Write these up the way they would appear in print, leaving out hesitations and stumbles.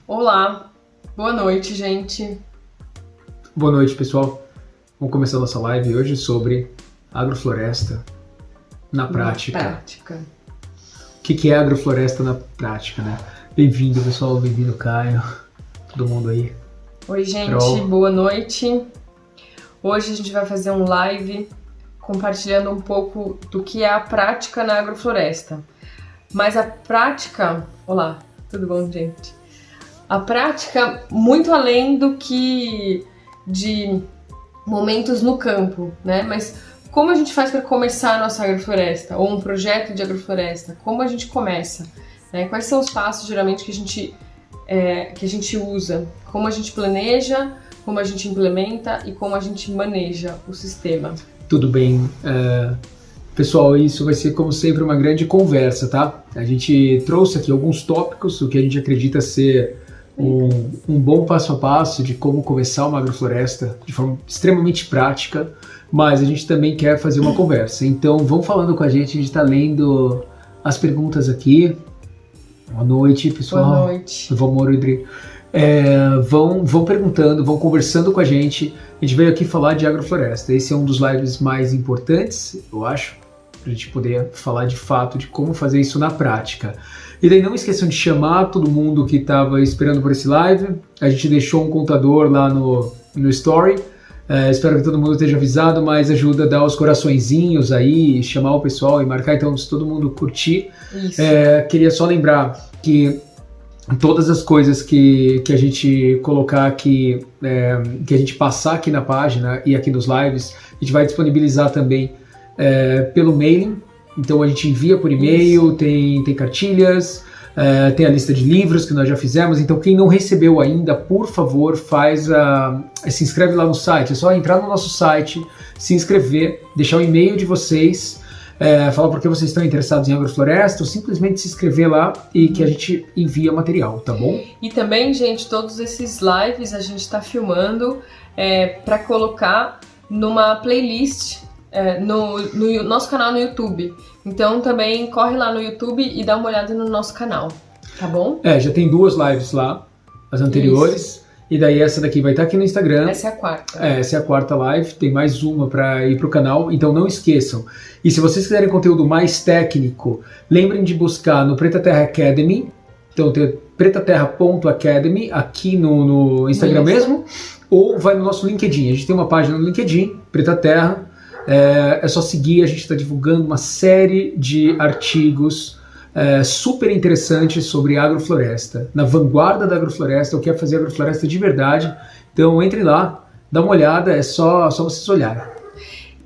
Olá, boa noite, gente. Boa noite, pessoal. Vamos começar nossa live hoje sobre agrofloresta na prática. O que é agrofloresta na prática, né? Bem-vindo, pessoal. Bem-vindo, Caio. Todo mundo aí. Oi, gente. Carol. Boa noite. Hoje a gente vai fazer um live compartilhando um pouco do que é a prática na agrofloresta. Mas a prática... Olá, tudo bom, gente? A prática muito além do que de momentos no campo, né? Mas como a gente faz para começar a nossa agrofloresta ou um projeto de agrofloresta? Como a gente começa? Né? Quais são os passos geralmente que a gente usa? Como a gente planeja? Como a gente implementa e como a gente maneja o sistema? Tudo bem. Pessoal, isso vai ser como sempre uma grande conversa, tá? A gente trouxe aqui alguns tópicos, o que a gente acredita ser um bom passo a passo de como começar uma agrofloresta de forma extremamente prática, mas a gente também quer fazer uma conversa. Então vão falando com a gente está lendo as perguntas aqui. Boa noite, pessoal. Boa noite. Vamos, Rodrigo. Vão perguntando, vão conversando com a gente. A gente veio aqui falar de agrofloresta. Esse é um dos lives mais importantes, eu acho, para a gente poder falar de fato de como fazer isso na prática. E daí não esqueçam de chamar todo mundo que estava esperando por esse live. A gente deixou um contador lá no Story. Espero que todo mundo esteja avisado, mas ajuda a dar os coraçõezinhos aí, chamar o pessoal e marcar. Então, se todo mundo curtir. Queria só lembrar que todas as coisas que a gente colocar aqui, que a gente passar aqui na página e aqui nos lives, a gente vai disponibilizar também pelo mailing. Então a gente envia por e-mail, tem cartilhas, tem a lista de livros que nós já fizemos. Então quem não recebeu ainda, por favor, se inscreve lá no site. É só entrar no nosso site, se inscrever, deixar o e-mail de vocês, falar porque vocês estão interessados em agrofloresta, ou simplesmente se inscrever lá e que a gente envia material, tá bom? E também, gente, todos esses lives a gente está filmando para colocar numa playlist no nosso canal no YouTube. Então também corre lá no YouTube e dá uma olhada no nosso canal, tá bom? Já tem 2 lives lá, as anteriores. Isso. E daí essa daqui vai estar aqui no Instagram. Essa é a quarta. Essa é a quarta live, tem mais uma para ir pro canal, então não esqueçam. E se vocês quiserem conteúdo mais técnico, lembrem de buscar no Preta Terra Academy, então tem pretaterra.academy aqui no Instagram mesmo, ou vai no nosso LinkedIn. A gente tem uma página no LinkedIn, Preta Terra, é só seguir, a gente está divulgando uma série de artigos super interessantes sobre agrofloresta, na vanguarda da agrofloresta, eu quero fazer agrofloresta de verdade, então entre lá, dá uma olhada, é só vocês olharem.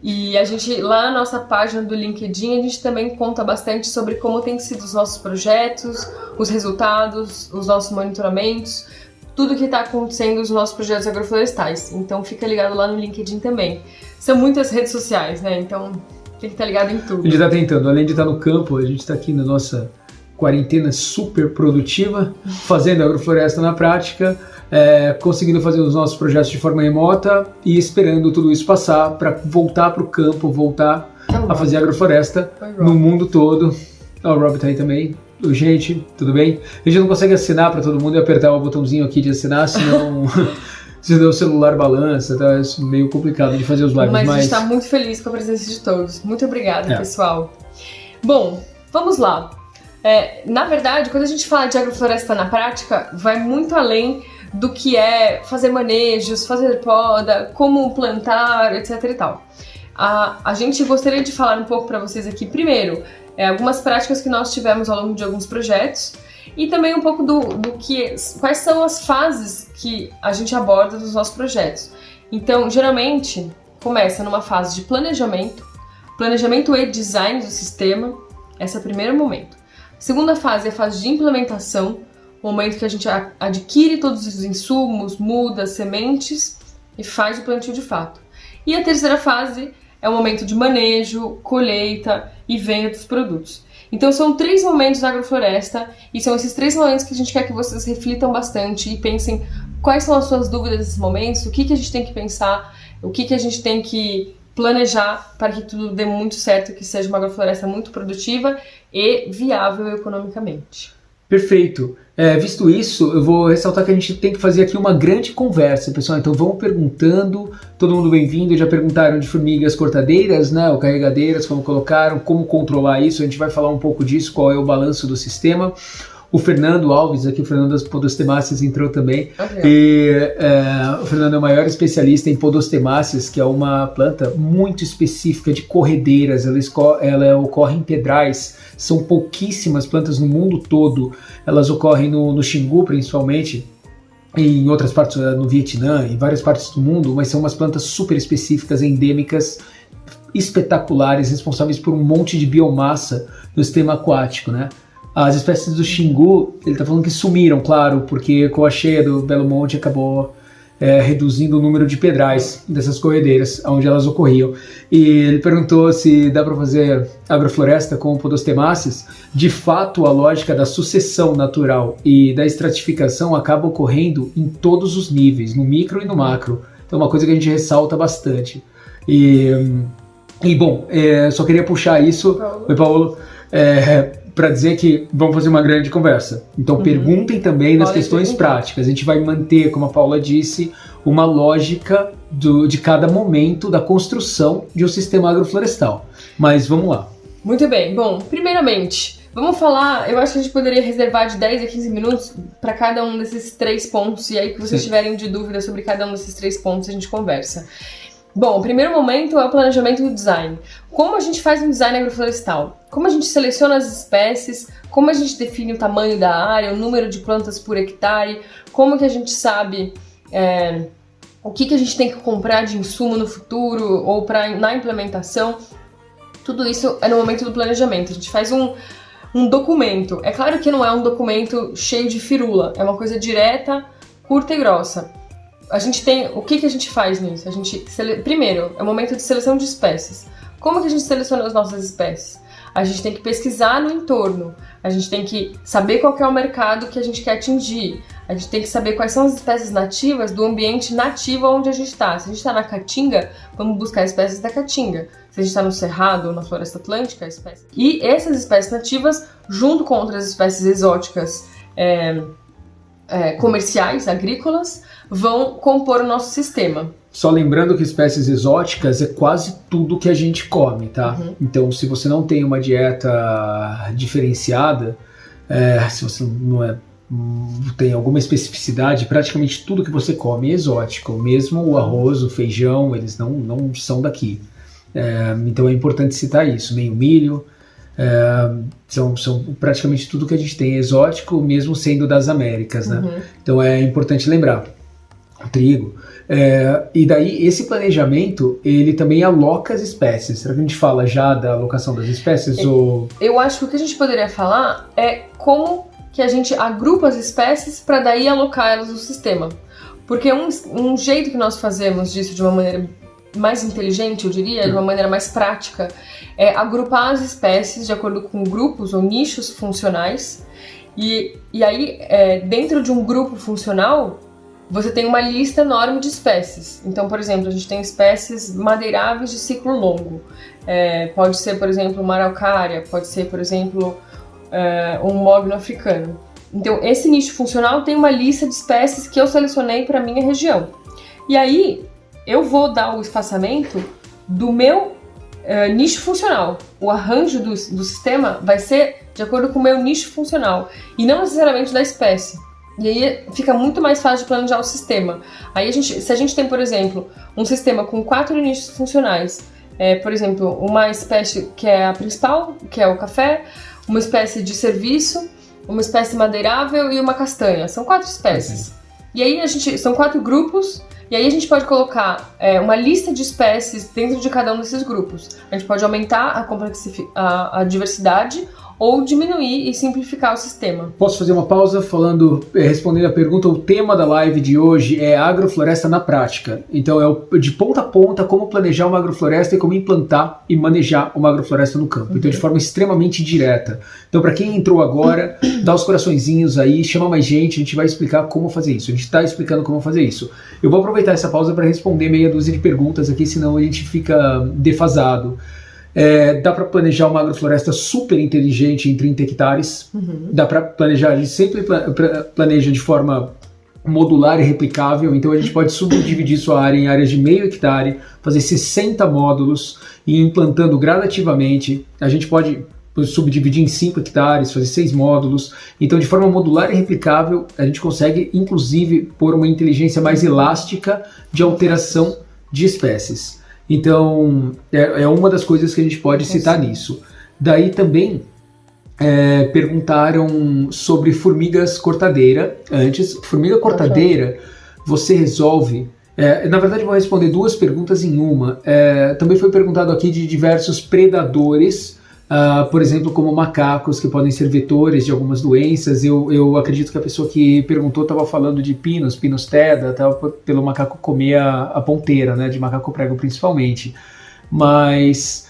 E a gente, lá na nossa página do LinkedIn, a gente também conta bastante sobre como tem sido os nossos projetos, os resultados, os nossos monitoramentos, tudo que está acontecendo nos nossos projetos agroflorestais, então fica ligado lá no LinkedIn também. São muitas redes sociais, né, então tem que estar ligado em tudo. A gente está tentando, além de estar no campo, a gente está aqui na nossa quarentena super produtiva, fazendo agrofloresta na prática, conseguindo fazer os nossos projetos de forma remota e esperando tudo isso passar para voltar para o campo, voltar a fazer agrofloresta no mundo todo. O Rob tá aí também. Gente, tudo bem? A gente não consegue assinar para todo mundo e apertar o botãozinho aqui de assinar, senão... senão o celular balança, tá? É meio complicado de fazer os lives. Mas a gente está muito feliz com a presença de todos. Muito obrigada, pessoal. Bom, vamos lá. Na verdade, quando a gente fala de agrofloresta na prática, vai muito além do que é fazer manejos, fazer poda, como plantar, etc e tal. A gente gostaria de falar um pouco para vocês aqui, primeiro, algumas práticas que nós tivemos ao longo de alguns projetos e também um pouco quais são as fases que a gente aborda dos nossos projetos. Então, geralmente, começa numa fase de planejamento e design do sistema, esse é o primeiro momento. A segunda fase é a fase de implementação, o momento que a gente adquire todos os insumos, muda sementes e faz o plantio de fato. E a terceira fase é o momento de manejo, colheita e venda dos produtos. Então são 3 momentos da agrofloresta e são esses 3 momentos que a gente quer que vocês reflitam bastante e pensem quais são as suas dúvidas nesses momentos, o que a gente tem que pensar, o que a gente tem que planejar para que tudo dê muito certo, que seja uma agrofloresta muito produtiva e viável economicamente. Perfeito. Visto isso, eu vou ressaltar que a gente tem que fazer aqui uma grande conversa, pessoal. Então vão perguntando, todo mundo bem-vindo. Já perguntaram de formigas cortadeiras, né, ou carregadeiras, como colocaram, como controlar isso. A gente vai falar um pouco disso, qual é o balanço do sistema. O Fernando Alves, aqui o Fernando das Podostemáceas entrou também. Okay. E o Fernando é o maior especialista em Podostemáceas, que é uma planta muito específica de corredeiras. Ela ocorre em pedrais. São pouquíssimas plantas no mundo todo. Elas ocorrem no Xingu, principalmente, e em outras partes, no Vietnã, em várias partes do mundo, mas são umas plantas super específicas, endêmicas, espetaculares, responsáveis por um monte de biomassa no sistema aquático, né? As espécies do Xingu, ele está falando que sumiram, claro, porque com a cheia do Belo Monte acabou reduzindo o número de pedrais dessas corredeiras, onde elas ocorriam. E ele perguntou se dá para fazer agrofloresta com Podostemáceas. De fato, a lógica da sucessão natural e da estratificação acaba ocorrendo em todos os níveis, no micro e no macro. Então é uma coisa que a gente ressalta bastante. E bom, só queria puxar isso, Paulo, para dizer que vamos fazer uma grande conversa. Então perguntem também nas questões práticas. A gente vai manter, como a Paula disse, uma lógica de cada momento da construção de um sistema agroflorestal. Mas vamos lá. Muito bem. Bom, primeiramente, vamos falar, eu acho que a gente poderia reservar de 10 a 15 minutos para cada um desses 3 pontos, e aí que vocês tiverem de dúvida sobre cada um desses 3 pontos a gente conversa. Bom, o primeiro momento é o planejamento do design. Como a gente faz um design agroflorestal? Como a gente seleciona as espécies? Como a gente define o tamanho da área, o número de plantas por hectare? Como que a gente sabe o que a gente tem que comprar de insumo no futuro ou na implementação? Tudo isso é no momento do planejamento. A gente faz um documento. É claro que não é um documento cheio de firula. É uma coisa direta, curta e grossa. A gente tem, o que a gente faz nisso? Primeiro, é o momento de seleção de espécies. Como que a gente seleciona as nossas espécies? A gente tem que pesquisar no entorno, a gente tem que saber qual que é o mercado que a gente quer atingir, a gente tem que saber quais são as espécies nativas do ambiente nativo onde a gente está. Se a gente está na Caatinga, vamos buscar espécies da Caatinga. Se a gente está no Cerrado ou na Floresta Atlântica, espécies. E essas espécies nativas, junto com outras espécies exóticas comerciais, agrícolas, vão compor o nosso sistema. Só lembrando que espécies exóticas é quase tudo que a gente come, tá? Então, se você não tem uma dieta diferenciada, se você não tem alguma especificidade, praticamente tudo que você come é exótico. Mesmo o arroz, o feijão, eles não são daqui. Então é importante citar isso. Nem o milho, são praticamente tudo que a gente tem é exótico, mesmo sendo das Américas, né? Então é importante lembrar. O trigo. E daí, esse planejamento, ele também aloca as espécies. Será que a gente fala já da alocação das espécies? Eu acho que o que a gente poderia falar é como que a gente agrupa as espécies para daí alocar elas no sistema. Porque um jeito que nós fazemos disso de uma maneira mais inteligente, eu diria, de uma maneira mais prática, é agrupar as espécies de acordo com grupos ou nichos funcionais. E aí, dentro de um grupo funcional, você tem uma lista enorme de espécies. Então, por exemplo, a gente tem espécies madeiráveis de ciclo longo. Pode ser, por exemplo, uma araucária, pode ser, por exemplo, um mogno africano. Então, esse nicho funcional tem uma lista de espécies que eu selecionei para a minha região. E aí, eu vou dar o espaçamento do meu nicho funcional. O arranjo do sistema vai ser de acordo com o meu nicho funcional e não necessariamente da espécie. E aí fica muito mais fácil de planejar o sistema. Aí se a gente tem, por exemplo, um sistema com 4 nichos funcionais, por exemplo, uma espécie que é a principal, que é o café, uma espécie de serviço, uma espécie madeirável e uma castanha. São 4 espécies. E aí são 4 grupos, e aí a gente pode colocar uma lista de espécies dentro de cada um desses grupos. A gente pode aumentar a diversidade ou diminuir e simplificar o sistema. Posso fazer uma pausa respondendo a pergunta? O tema da live de hoje é agrofloresta na prática. Então é de ponta a ponta como planejar uma agrofloresta e como implantar e manejar uma agrofloresta no campo. Então de forma extremamente direta. Então para quem entrou agora, dá os coraçõezinhos aí, chama mais gente, a gente vai explicar como fazer isso. A gente está explicando como fazer isso. Eu vou aproveitar essa pausa para responder meia dúzia de perguntas aqui, senão a gente fica defasado. Dá para planejar uma agrofloresta super inteligente em 30 hectares. Dá para planejar, a gente sempre planeja de forma modular e replicável, então a gente pode subdividir sua área em áreas de meio hectare, fazer 60 módulos e ir implantando gradativamente. A gente pode subdividir em 5 hectares, fazer 6 módulos. Então, de forma modular e replicável, a gente consegue, inclusive, pôr uma inteligência mais elástica de alteração de espécies. Então, é uma das coisas que a gente pode citar nisso. Daí também perguntaram sobre formigas cortadeira antes. Formiga cortadeira, você resolve... na verdade, eu vou responder 2 perguntas em uma. Também foi perguntado aqui de diversos predadores, por exemplo, como macacos, que podem ser vetores de algumas doenças. Eu acredito que a pessoa que perguntou estava falando de Pinus teda, pelo macaco comer a ponteira, né, de macaco prego principalmente. Mas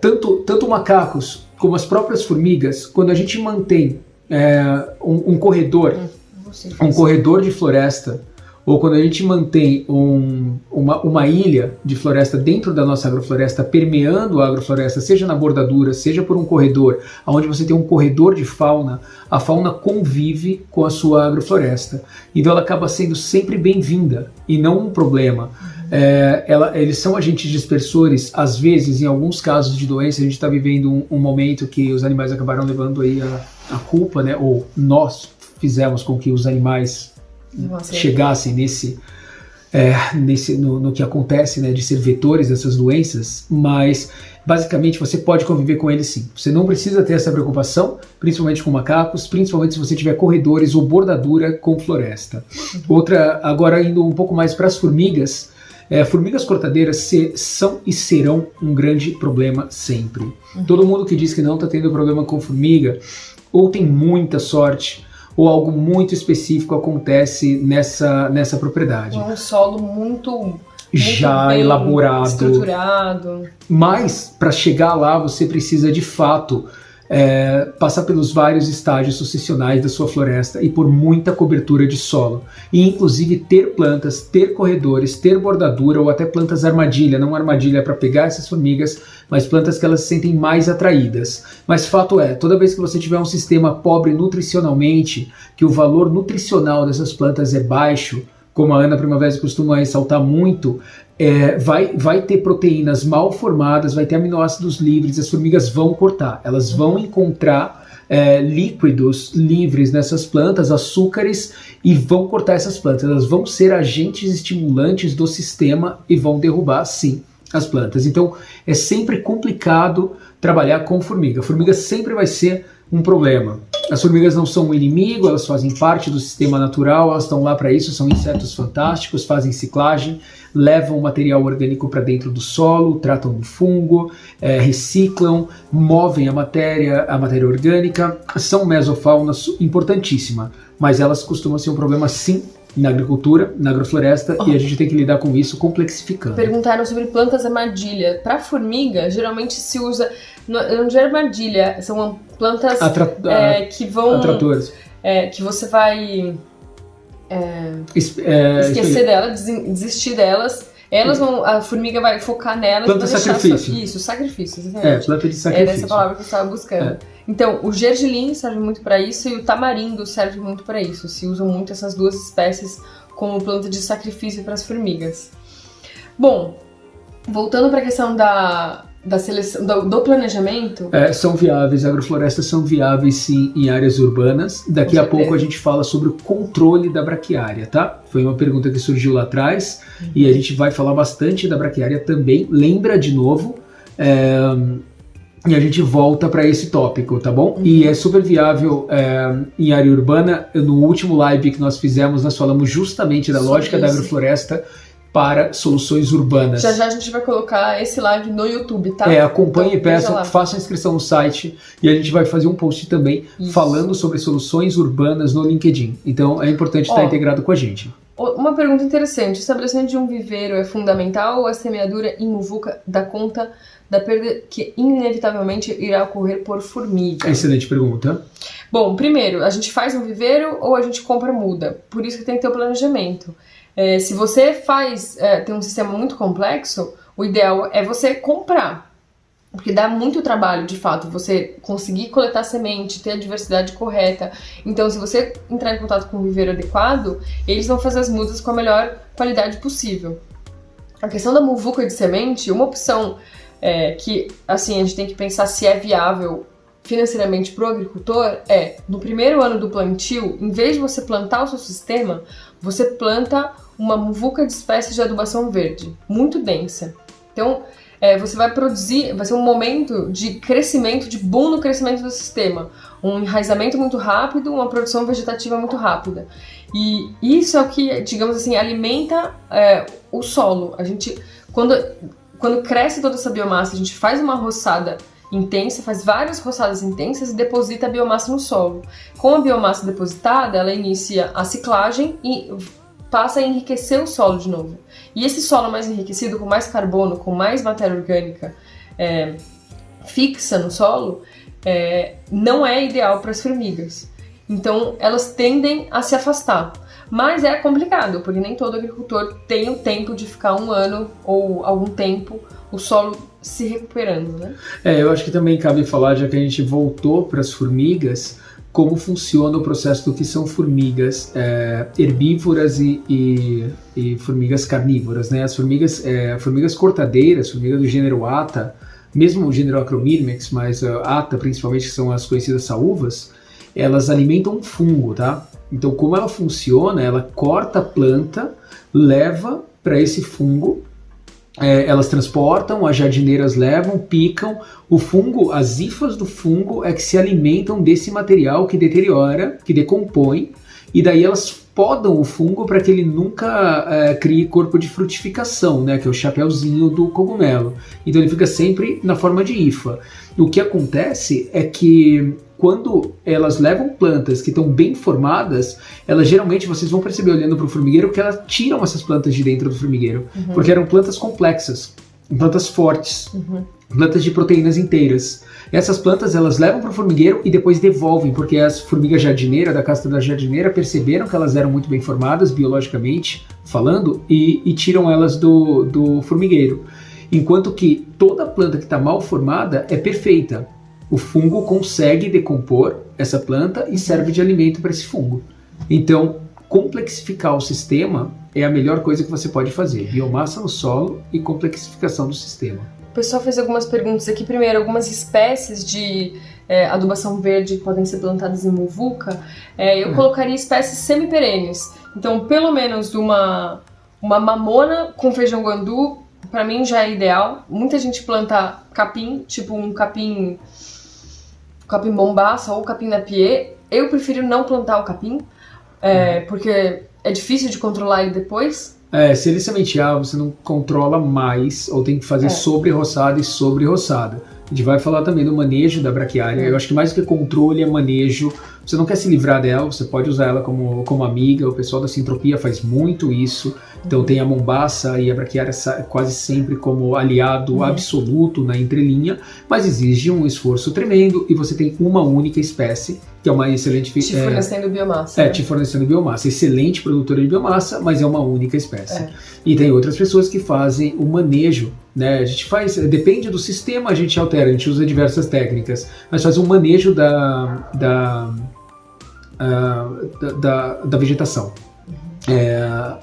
tanto macacos como as próprias formigas, quando a gente mantém um corredor de floresta, ou quando a gente mantém uma ilha de floresta dentro da nossa agrofloresta, permeando a agrofloresta, seja na bordadura, seja por um corredor, onde você tem um corredor de fauna, a fauna convive com a sua agrofloresta. Então ela acaba sendo sempre bem-vinda e não um problema. Eles são agentes dispersores. Às vezes, em alguns casos de doença, a gente está vivendo um momento que os animais acabaram levando aí a culpa, né? Ou nós fizemos com que os animais chegassem no que acontece, né, de ser vetores dessas doenças. Mas basicamente você pode conviver com eles sim. Você não precisa ter essa preocupação, principalmente com macacos, principalmente se você tiver corredores ou bordadura com floresta. Outra, agora indo um pouco mais para as formigas. Formigas cortadeiras são e serão um grande problema sempre. Todo mundo que diz que não está tendo problema com formiga, ou tem muita sorte, ou algo muito específico acontece nessa propriedade. É um solo muito já bem elaborado, estruturado. Mas para chegar lá você precisa de fato passar pelos vários estágios sucessionais da sua floresta e por muita cobertura de solo. E inclusive ter plantas, ter corredores, ter bordadura ou até plantas armadilha, não armadilha para pegar essas formigas, mas plantas que elas se sentem mais atraídas. Mas fato toda vez que você tiver um sistema pobre nutricionalmente, que o valor nutricional dessas plantas é baixo, como a Ana Primavera costuma ressaltar muito, vai ter proteínas mal formadas, vai ter aminoácidos livres, as formigas vão cortar, elas vão encontrar líquidos livres nessas plantas, açúcares, e vão cortar essas plantas. Elas vão ser agentes estimulantes do sistema e vão derrubar, sim, as plantas. Então é sempre complicado trabalhar com formiga. A formiga sempre vai ser um problema. As formigas não são um inimigo, elas fazem parte do sistema natural, elas estão lá para isso, são insetos fantásticos, fazem ciclagem, levam o material orgânico para dentro do solo, tratam do fungo, reciclam, movem a matéria orgânica, são mesofauna importantíssima, mas elas costumam ser um problema sim na agricultura, na agrofloresta, e a gente tem que lidar com isso complexificando. Perguntaram sobre plantas armadilha. Para formiga, geralmente se usa, não de armadilha, são plantas que vão... Atratores. Que você vai esquecer delas, desistir delas. A formiga vai focar nelas. Planta sacrifício. Isso, sacrifício, exatamente. Planta de sacrifício. Era essa palavra que eu estava buscando. Então, o gergelim serve muito para isso e o tamarindo serve muito para isso. Se usam muito essas 2 espécies como planta de sacrifício para as formigas. Bom, voltando para a questão da seleção, do planejamento... são viáveis, agroflorestas são viáveis sim em áreas urbanas. Daqui a pouco a gente fala sobre o controle da braquiária, tá? Foi uma pergunta que surgiu lá atrás e a gente vai falar bastante da braquiária também. Lembra de novo, e a gente volta para esse tópico, tá bom? E é super viável em área urbana. No último live que nós fizemos, nós falamos justamente da lógica da agrofloresta para soluções urbanas. Já a gente vai colocar esse live no YouTube, tá? Acompanhe e peçam, façam inscrição no site e a gente vai fazer um post também falando sobre soluções urbanas no LinkedIn. Então é importante estar integrado com a gente. Uma pergunta interessante: o estabelecimento de um viveiro é fundamental ou a semeadura em muvuca dá conta da perda que inevitavelmente irá ocorrer por formiga? Excelente pergunta. Bom, primeiro, a gente faz um viveiro ou a gente compra muda? Por isso que tem que ter o planejamento. Se você tem um sistema muito complexo, o ideal é você comprar. Porque dá muito trabalho, de fato, você conseguir coletar semente, ter a diversidade correta. Então, se você entrar em contato com o viveiro adequado, eles vão fazer as mudas com a melhor qualidade possível. A questão da muvuca de semente, uma opção que, assim, a gente tem que pensar se é viável financeiramente para o agricultor no primeiro ano do plantio, em vez de você plantar o seu sistema, você planta uma muvuca de espécies de adubação verde, muito densa. Então, você vai produzir, vai ser um momento de crescimento, de boom no crescimento do sistema. Um enraizamento muito rápido, uma produção vegetativa muito rápida. E isso é o que, digamos assim, alimenta o solo. A gente, quando cresce toda essa biomassa, a gente faz uma roçada intensa, faz várias roçadas intensas e deposita a biomassa no solo. Com a biomassa depositada, ela inicia a ciclagem e passa a enriquecer o solo de novo. E esse solo mais enriquecido, com mais carbono, com mais matéria orgânica fixa no solo, não é ideal para as formigas. Então, elas tendem a se afastar. Mas é complicado, porque nem todo agricultor tem o tempo de ficar um ano ou algum tempo o solo se recuperando, né? Eu acho que também cabe falar, já que a gente voltou para as formigas, como funciona o processo do que são formigas herbívoras e formigas carnívoras, né? As formigas cortadeiras, formigas do gênero Atta, mesmo o gênero Acromyrmex, mas Atta principalmente, que são as conhecidas saúvas, elas alimentam um fungo, tá? Então, como ela funciona, ela corta a planta, leva para esse fungo, elas transportam, as jardineiras levam, picam, o fungo, as hifas do fungo é que se alimentam desse material que deteriora, que decompõe, e daí elas podam o fungo para que ele nunca crie corpo de frutificação, né, que é o chapéuzinho do cogumelo. Então ele fica sempre na forma de hifa. O que acontece é que quando elas levam plantas que estão bem formadas, elas geralmente, vocês vão perceber olhando para o formigueiro, que elas tiram essas plantas de dentro do formigueiro, porque eram plantas complexas, plantas fortes, plantas de proteínas inteiras. Essas plantas elas levam para o formigueiro e depois devolvem, porque as formigas jardineiras, da casta da jardineira, perceberam que elas eram muito bem formadas, biologicamente falando, e tiram elas do formigueiro. Enquanto que toda planta que está mal formada é perfeita. O fungo consegue decompor essa planta e serve de alimento para esse fungo. Então, complexificar o sistema é a melhor coisa que você pode fazer. Biomassa no solo e complexificação do sistema. O pessoal fez algumas perguntas aqui. Primeiro, algumas espécies de adubação verde podem ser plantadas em muvuca. Eu colocaria espécies semiperenes. Então, pelo menos uma mamona com feijão guandu, para mim já é ideal. Muita gente planta capim, tipo um capim bombaça ou capim napier. Eu prefiro não plantar o capim, porque é difícil de controlar ele depois. Se ele sementear, você não controla mais, ou tem que fazer sobre roçada e sobre roçada. A gente vai falar também do manejo da braquiária. Eu acho que mais do que controle é manejo. Você não quer se livrar dela, você pode usar ela como amiga. O pessoal da Sintropia faz muito isso. Então tem a mombaça e a braquiária quase sempre como aliado absoluto na entrelinha, mas exige um esforço tremendo e você tem uma única espécie, que é uma excelente... Te fornecendo biomassa. Te fornecendo biomassa. Excelente produtora de biomassa, mas é uma única espécie. E tem outras pessoas que fazem o manejo, né? A gente faz, depende do sistema, a gente altera, a gente usa diversas técnicas, mas faz um manejo da vegetação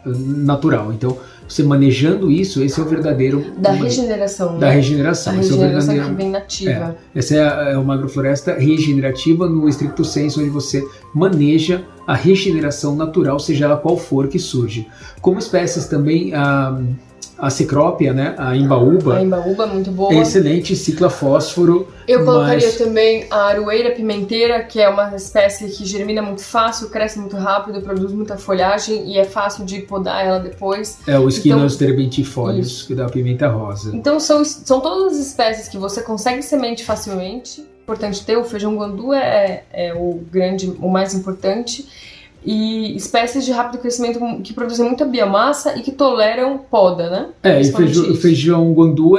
natural. Então, você manejando isso, esse é o verdadeiro... Da regeneração. Da regeneração. A regeneração que vem nativa. Essa é uma agrofloresta regenerativa no estricto senso, onde você maneja a regeneração natural, seja ela qual for que surge. Como espécies também, a cicrópia, né? A imbaúba. A imbaúba, muito boa. É excelente, cicla fósforo. Eu colocaria também a aroeira pimenteira, que é uma espécie que germina muito fácil, cresce muito rápido, produz muita folhagem e é fácil de podar ela depois. O Esquinos terebintifolius, que dá a pimenta rosa. Então são todas as espécies que você consegue semente facilmente. Importante ter, o feijão guandu é o mais importante. E espécies de rápido crescimento que produzem muita biomassa e que toleram poda, né? E o feijão guandu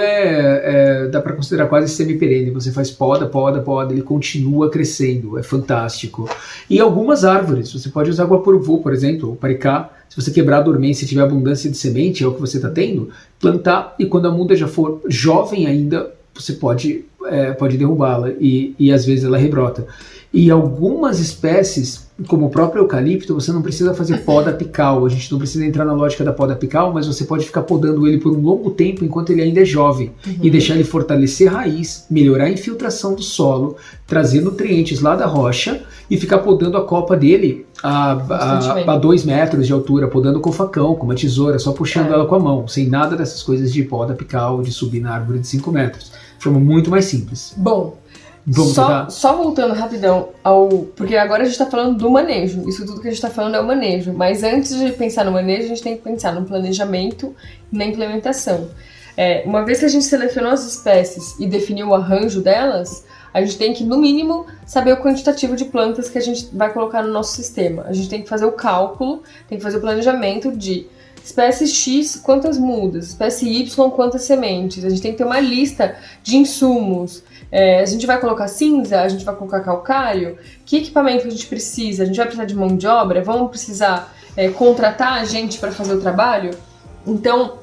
dá para considerar quase semi-perene. Você faz poda, ele continua crescendo, é fantástico. E algumas árvores, você pode usar guaporuvu, por exemplo, o paricá. Se você quebrar a dormência e tiver abundância de semente, é o que você está tendo, plantar, e quando a muda já for jovem ainda, você pode derrubá-la e às vezes ela rebrota. E algumas espécies, como o próprio eucalipto, você não precisa fazer poda apical. A gente não precisa entrar na lógica da poda apical, mas você pode ficar podando ele por um longo tempo enquanto ele ainda é jovem e deixar ele fortalecer a raiz, melhorar a infiltração do solo, trazer nutrientes lá da rocha e ficar podando a copa dele a 2 metros de altura, podando com o facão, com uma tesoura, só puxando ela com a mão, sem nada dessas coisas de poda apical, de subir na árvore de 5 metros. De forma muito mais simples. Bom, só voltando rapidão porque agora a gente está falando do manejo. Isso tudo que a gente está falando é o manejo. Mas antes de pensar no manejo, a gente tem que pensar no planejamento e na implementação. Uma vez que a gente selecionou as espécies e definiu o arranjo delas, a gente tem que, no mínimo, saber o quantitativo de plantas que a gente vai colocar no nosso sistema. A gente tem que fazer o cálculo, tem que fazer o planejamento de espécie X, quantas mudas, espécie Y, quantas sementes. A gente tem que ter uma lista de insumos. A gente vai colocar cinza, a gente vai colocar calcário, que equipamento a gente precisa? A gente vai precisar de mão de obra? Vamos precisar contratar a gente para fazer o trabalho? Então,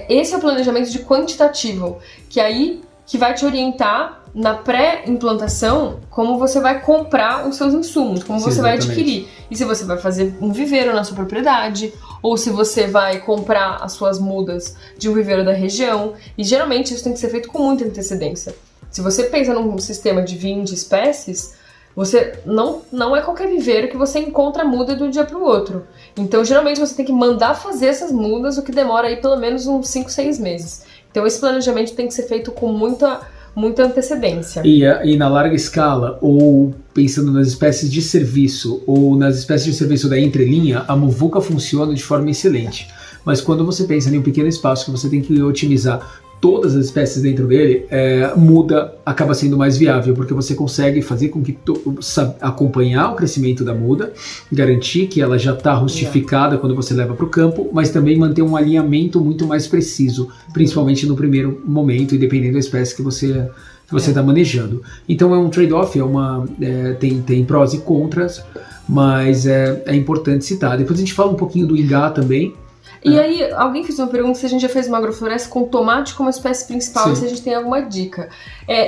esse é o planejamento de quantitativo, que vai te orientar na pré-implantação como você vai comprar os seus insumos, como você vai adquirir. E se você vai fazer um viveiro na sua propriedade, ou se você vai comprar as suas mudas de um viveiro da região. E geralmente isso tem que ser feito com muita antecedência. Se você pensa num sistema de 20 espécies, você não é qualquer viveiro que você encontra muda de um dia para o outro. Então, geralmente, você tem que mandar fazer essas mudas, o que demora aí pelo menos uns 5, 6 meses. Então, esse planejamento tem que ser feito com muita antecedência. E na larga escala, ou pensando nas espécies de serviço, ou nas espécies de serviço da entrelinha, a muvuca funciona de forma excelente. Mas quando você pensa em um pequeno espaço que você tem que otimizar todas as espécies dentro dele, muda acaba sendo mais viável, porque você consegue fazer com que acompanhar o crescimento da muda, garantir que ela já está rustificada quando você leva para o campo, mas também manter um alinhamento muito mais preciso, principalmente no primeiro momento, e dependendo da espécie que você está manejando. Então é um trade-off, tem prós e contras, mas é importante citar. Depois a gente fala um pouquinho do ingá também. E aí, alguém fez uma pergunta se a gente já fez uma agrofloresta com tomate como espécie principal e se a gente tem alguma dica.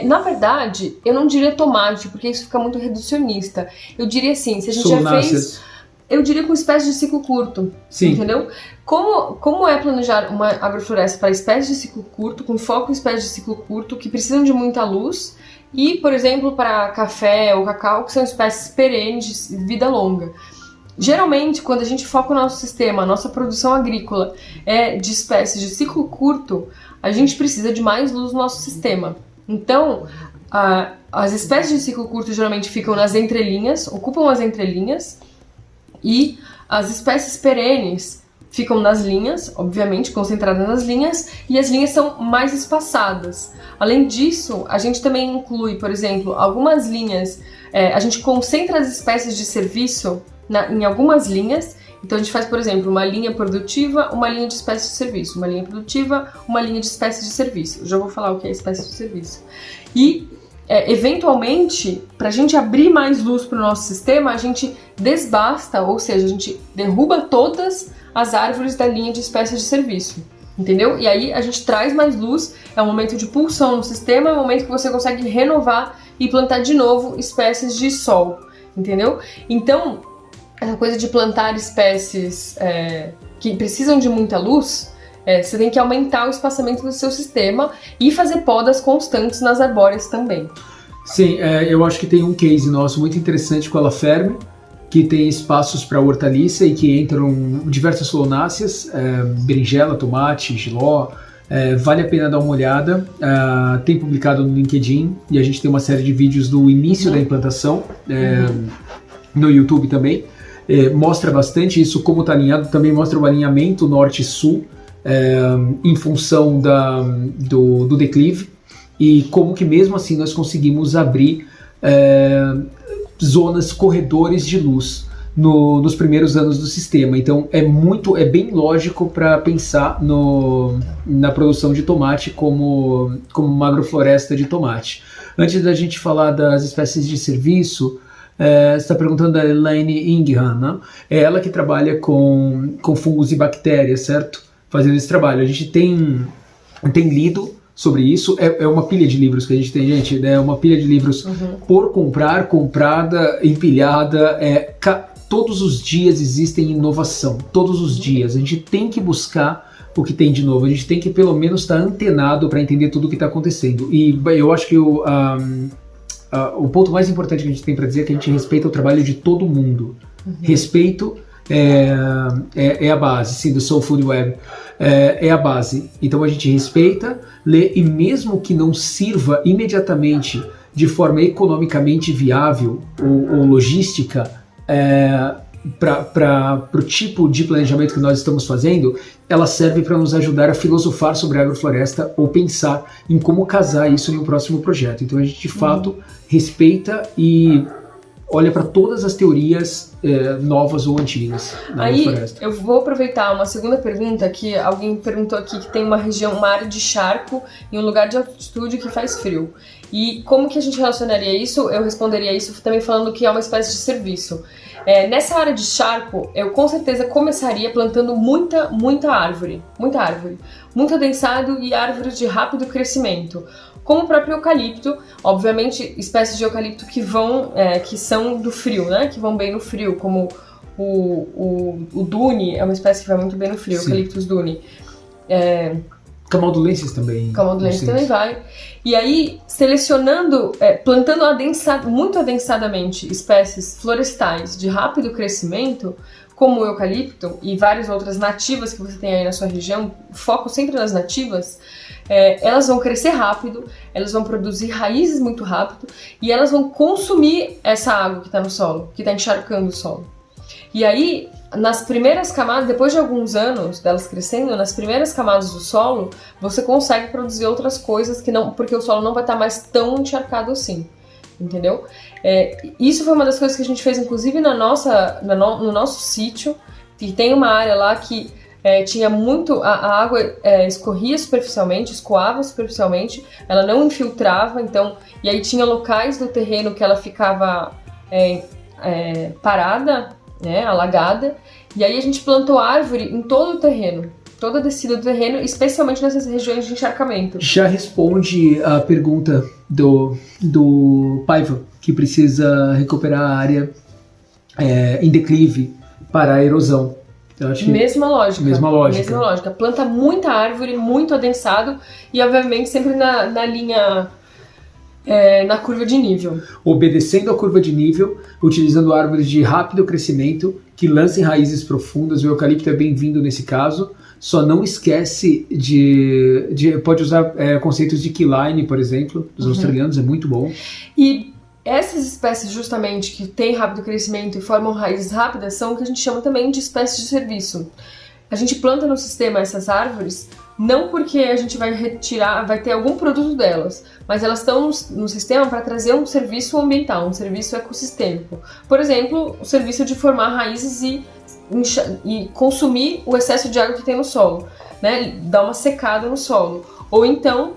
Na verdade, eu não diria tomate, porque isso fica muito reducionista. Eu diria assim, se a gente já fez... Eu diria com espécie de ciclo curto, entendeu? Como é planejar uma agrofloresta para espécies de ciclo curto, com foco em espécies de ciclo curto, que precisam de muita luz, e, por exemplo, para café ou cacau, que são espécies perenes de vida longa. Geralmente, quando a gente foca o nosso sistema, a nossa produção agrícola é de espécies de ciclo curto, a gente precisa de mais luz no nosso sistema. Então, as espécies de ciclo curto geralmente ficam nas entrelinhas, ocupam as entrelinhas, e as espécies perenes ficam nas linhas, obviamente, concentradas nas linhas, e as linhas são mais espaçadas. Além disso, a gente também inclui, por exemplo, algumas linhas, a gente concentra as espécies de serviço em algumas linhas. Então a gente faz, por exemplo, uma linha produtiva, uma linha de espécie de serviço, uma linha produtiva, uma linha de espécie de serviço. Eu já vou falar o que é espécie de serviço. E, eventualmente, para a gente abrir mais luz para o nosso sistema, a gente desbasta, ou seja, a gente derruba todas as árvores da linha de espécie de serviço. Entendeu? E aí a gente traz mais luz, é um momento de pulsão no sistema, é um momento que você consegue renovar e plantar de novo espécies de sol. Entendeu? Então, essa coisa de plantar espécies que precisam de muita luz, você tem que aumentar o espaçamento do seu sistema e fazer podas constantes nas arbóreas também. Sim, eu acho que tem um case nosso muito interessante com a La Ferme, que tem espaços para hortaliça e que entram diversas solanáceas, berinjela, tomate, jiló. Vale a pena dar uma olhada. Tem publicado no LinkedIn e a gente tem uma série de vídeos do início da implantação no YouTube também. Mostra bastante isso, como está alinhado, também mostra o alinhamento norte-sul em função do declive e como que mesmo assim nós conseguimos abrir zonas, corredores de luz nos primeiros anos do sistema. Então é bem lógico para pensar na produção de tomate como uma agrofloresta de tomate. Antes da gente falar das espécies de serviço, você está perguntando da Elaine Ingham, né? É ela que trabalha com fungos e bactérias, certo? Fazendo esse trabalho. A gente tem lido sobre isso. É uma pilha de livros que a gente tem, gente, né? Uma pilha de livros por comprar, comprada, empilhada. Todos os dias existem inovação, todos os dias. A gente tem que buscar o que tem de novo, a gente tem que pelo menos estar antenado para entender tudo o que está acontecendo. E eu acho que o ponto mais importante que a gente tem para dizer é que a gente respeita o trabalho de todo mundo. Respeito é a base, sim, do Soul Food Web. É a base. Então a gente respeita, lê, e mesmo que não sirva imediatamente de forma economicamente viável ou logística para o tipo de planejamento que nós estamos fazendo, ela serve para nos ajudar a filosofar sobre a agrofloresta ou pensar em como casar isso em um próximo projeto. Então a gente de fato respeita e olha para todas as teorias novas ou antigas na agrofloresta. Eu vou aproveitar uma segunda pergunta que alguém perguntou aqui, que tem uma área de charco em um lugar de altitude que faz frio. E como que a gente relacionaria isso? Eu responderia isso também falando que é uma espécie de serviço. Nessa área de charco, eu com certeza começaria plantando muita árvore, muito adensado e árvores de rápido crescimento, como o próprio eucalipto, obviamente espécies de eucalipto que são do frio, né? Que vão bem no frio, como o dune é uma espécie que vai muito bem no frio, Sim. Eucaliptus dune. Camaldulensis também. Camaldulensis também vai. E aí, selecionando, plantando muito adensadamente espécies florestais de rápido crescimento, como o eucalipto e várias outras nativas que você tem aí na sua região, foco sempre nas nativas, elas vão crescer rápido, elas vão produzir raízes muito rápido e elas vão consumir essa água que está no solo, que está encharcando o solo. E aí, nas primeiras camadas, depois de alguns anos delas crescendo, nas primeiras camadas do solo, você consegue produzir outras coisas porque o solo não vai estar mais tão encharcado assim, entendeu? Isso foi uma das coisas que a gente fez, inclusive, no nosso sítio, que tem uma área lá que tinha muito, a água escorria superficialmente, escoava superficialmente, ela não infiltrava, então, e aí tinha locais do terreno que ela ficava parada, alagada, e aí a gente plantou árvore em todo o terreno, toda a descida do terreno, especialmente nessas regiões de encharcamento. Já responde a pergunta do Paiva, que precisa recuperar a área em declive para a erosão. Eu acho que mesma lógica. Planta muita árvore, muito adensado e, obviamente, sempre na linha... na curva de nível. Obedecendo a curva de nível, utilizando árvores de rápido crescimento que lancem raízes profundas. O eucalipto é bem-vindo nesse caso. Só não esquece pode usar conceitos de keyline, por exemplo, dos australianos, é muito bom. E essas espécies justamente que têm rápido crescimento e formam raízes rápidas são o que a gente chama também de espécies de serviço. A gente planta no sistema essas árvores não porque a gente vai ter algum produto delas, mas elas estão no sistema para trazer um serviço ambiental, um serviço ecossistêmico. Por exemplo, o serviço de formar raízes e consumir o excesso de água que tem no solo, né? Dar uma secada no solo. Ou então,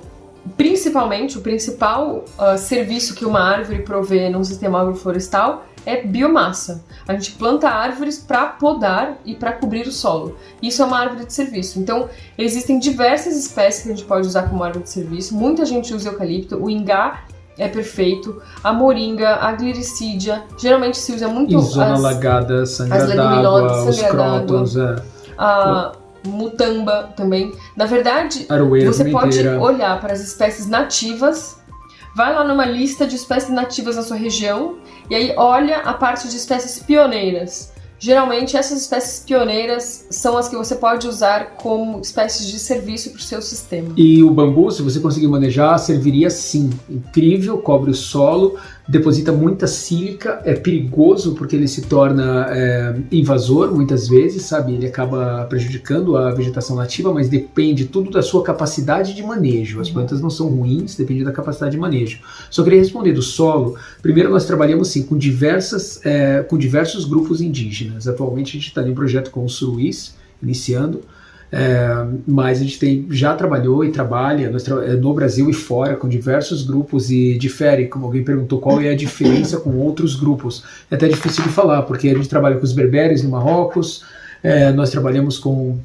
principalmente, o principal serviço que uma árvore provê num sistema agroflorestal é biomassa. A gente planta árvores para podar e para cobrir o solo. Isso é uma árvore de serviço. Então, existem diversas espécies que a gente pode usar como árvore de serviço. Muita gente usa eucalipto, o ingá é perfeito, a moringa, a gliricídia. Geralmente se usa muito Zona alagada, sangra d'água, os crótons, a mutamba também. Na verdade, aroeira, você pode olhar para as espécies nativas. Vai lá numa lista de espécies nativas na sua região e aí olha a parte de espécies pioneiras. Geralmente essas espécies pioneiras são as que você pode usar como espécies de serviço para o seu sistema. E o bambu, se você conseguir manejar, serviria sim. Incrível, cobre o solo, deposita muita sílica, é perigoso porque ele se torna invasor muitas vezes, sabe? Ele acaba prejudicando a vegetação nativa, mas depende tudo da sua capacidade de manejo. As plantas não são ruins, depende da capacidade de manejo. Só queria responder do solo. Primeiro, nós trabalhamos sim com diversos grupos indígenas. Atualmente a gente está em um projeto com os suruís, iniciando, mas a gente já trabalhou e trabalha no Brasil e fora com diversos grupos e difere, como alguém perguntou, qual é a diferença com outros grupos. É até difícil de falar, porque a gente trabalha com os berberes no Marrocos, nós trabalhamos com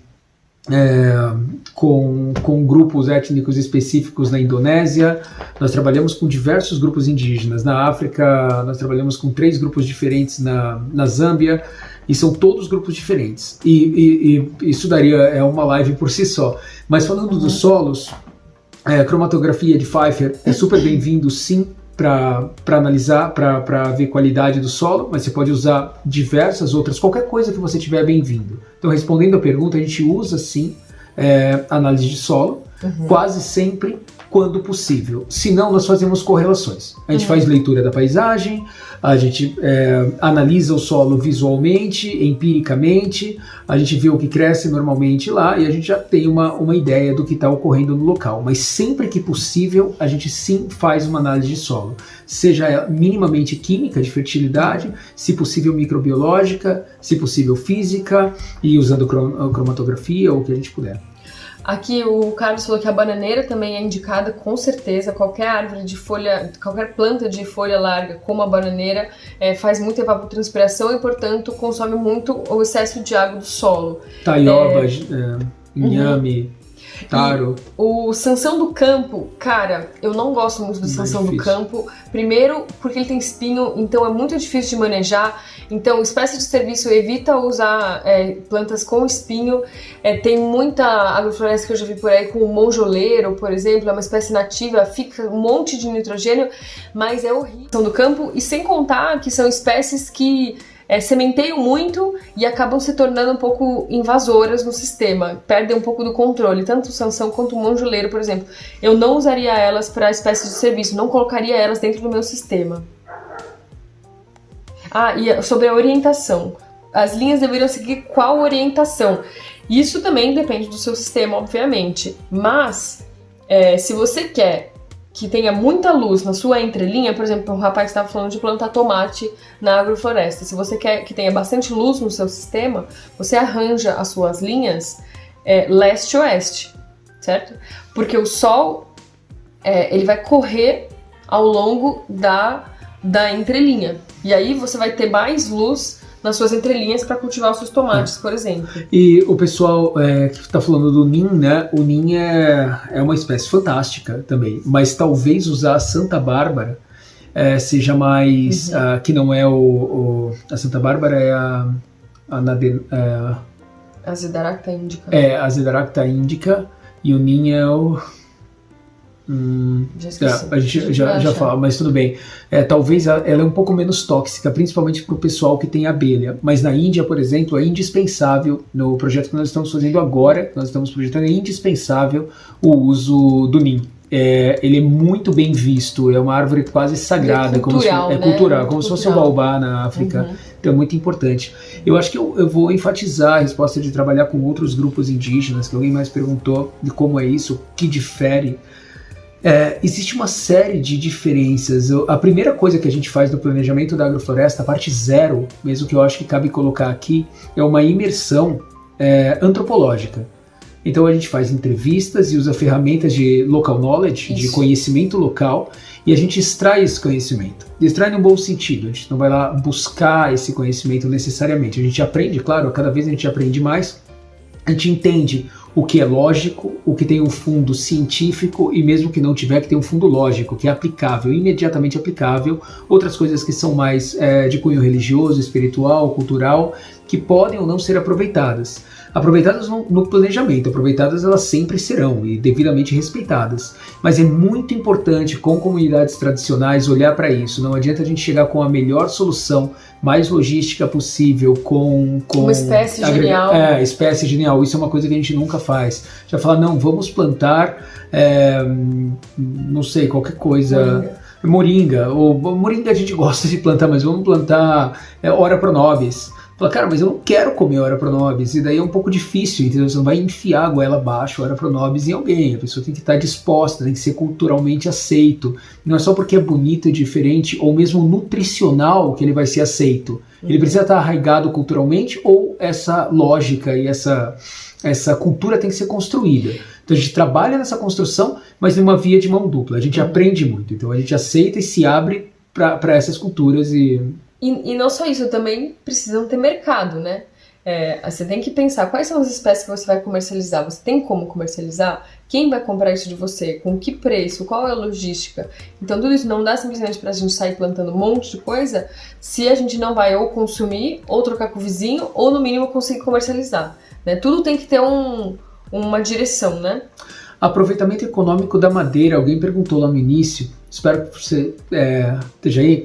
com grupos étnicos específicos na Indonésia, nós trabalhamos com diversos grupos indígenas. Na África, nós trabalhamos com 3 grupos diferentes na Zâmbia, e são todos grupos diferentes. E isso daria uma live por si só. Mas falando dos solos, cromatografia de Pfeiffer é super bem-vindo, sim, para analisar, para ver qualidade do solo, mas você pode usar diversas outras, qualquer coisa que você tiver bem-vindo. Então, respondendo a pergunta, a gente usa sim análise de solo, quase sempre quando possível. Se não, nós fazemos correlações. A gente faz leitura da paisagem, a gente analisa o solo visualmente, empiricamente, a gente vê o que cresce normalmente lá e a gente já tem uma ideia do que está ocorrendo no local. Mas sempre que possível, a gente sim faz uma análise de solo. Seja minimamente química, de fertilidade, se possível microbiológica, se possível física, e usando cromatografia ou o que a gente puder. Aqui o Carlos falou que a bananeira também é indicada, com certeza. Qualquer árvore de folha, qualquer planta de folha larga, como a bananeira, faz muita evapotranspiração e, portanto, consome muito o excesso de água do solo. Taioba, inhame, taro. E o Sansão do campo, cara, eu não gosto muito do Sansão do campo. Primeiro, porque ele tem espinho, então é muito difícil de manejar. Então, espécie de serviço evita usar plantas com espinho. Tem muita agrofloresta que eu já vi por aí com o monjoleiro, por exemplo, é uma espécie nativa, fica um monte de nitrogênio, mas é horrível. São do campo, e sem contar que são espécies que sementeiam muito e acabam se tornando um pouco invasoras no sistema, perdem um pouco do controle, tanto o Sansão quanto o monjoleiro, por exemplo. Eu não usaria elas para espécies de serviço, não colocaria elas dentro do meu sistema. E sobre a orientação. As linhas deveriam seguir qual orientação? Isso também depende do seu sistema, obviamente. Mas, se você quer que tenha muita luz na sua entrelinha, por exemplo, o rapaz estava falando de plantar tomate na agrofloresta. Se você quer que tenha bastante luz no seu sistema, você arranja as suas linhas leste-oeste, certo? Porque o sol, ele vai correr ao longo da entrelinha. E aí você vai ter mais luz nas suas entrelinhas para cultivar os seus tomates, por exemplo. E o pessoal que está falando do Nim, né? O Nim é uma espécie fantástica também, mas talvez usar a Santa Bárbara seja mais... que não é a Santa Bárbara é a Azadirachta indica. A Azadirachta indica, e o Nim é o... Já esqueci. A gente já fala, mas tudo bem. Talvez ela é um pouco menos tóxica, principalmente para o pessoal que tem abelha. Mas na Índia, por exemplo, é indispensável, no projeto que nós estamos fazendo agora, que nós estamos projetando, é indispensável o uso do Nim. Ele é muito bem visto, é uma árvore quase sagrada, cultural, cultural, como se fosse o baobá na África. Então é muito importante. Eu acho que eu vou enfatizar a resposta de trabalhar com outros grupos indígenas, que alguém mais perguntou de como é isso, o que difere. Existe uma série de diferenças. A primeira coisa que a gente faz no planejamento da agrofloresta, a parte 0, mesmo que eu acho que cabe colocar aqui, é uma imersão antropológica. Então a gente faz entrevistas e usa ferramentas de local knowledge, de conhecimento local, e a gente extrai esse conhecimento. Extrai num bom sentido, a gente não vai lá buscar esse conhecimento necessariamente. A gente aprende, claro, cada vez a gente aprende mais, a gente entende o que é lógico, o que tem um fundo científico, e mesmo que não tiver, que tem um fundo lógico, que é aplicável, imediatamente aplicável, outras coisas que são mais de cunho religioso, espiritual, cultural, que podem ou não ser aproveitadas. Aproveitadas no planejamento, aproveitadas elas sempre serão e devidamente respeitadas. Mas é muito importante, com comunidades tradicionais, olhar para isso. Não adianta a gente chegar com a melhor solução, mais logística possível, com uma espécie genial. Espécie genial. Isso é uma coisa que a gente nunca faz. Já falar, não, vamos plantar, não sei, qualquer coisa... Moringa. Moringa a gente gosta de plantar, mas vamos plantar Ora pro nobis. Fala, cara, mas eu não quero comer Ora pro nobis, e daí é um pouco difícil, entendeu? Você não vai enfiar a goela abaixo Ora pro nobis em alguém, a pessoa tem que estar disposta, tem que ser culturalmente aceito. Não é só porque é bonito e diferente, ou mesmo nutricional, que ele vai ser aceito. Ele precisa estar arraigado culturalmente, ou essa lógica e essa cultura tem que ser construída. Então a gente trabalha nessa construção, mas numa via de mão dupla. A gente aprende muito, então a gente aceita e se abre para essas culturas. E não só isso, também precisam ter mercado, né? Você tem que pensar quais são as espécies que você vai comercializar. Você tem como comercializar? Quem vai comprar isso de você? Com que preço? Qual é a logística? Então tudo isso não dá simplesmente pra gente sair plantando um monte de coisa se a gente não vai ou consumir, ou trocar com o vizinho, ou no mínimo conseguir comercializar, né? Tudo tem que ter uma direção, né? Aproveitamento econômico da madeira. Alguém perguntou lá no início, espero que você esteja aí.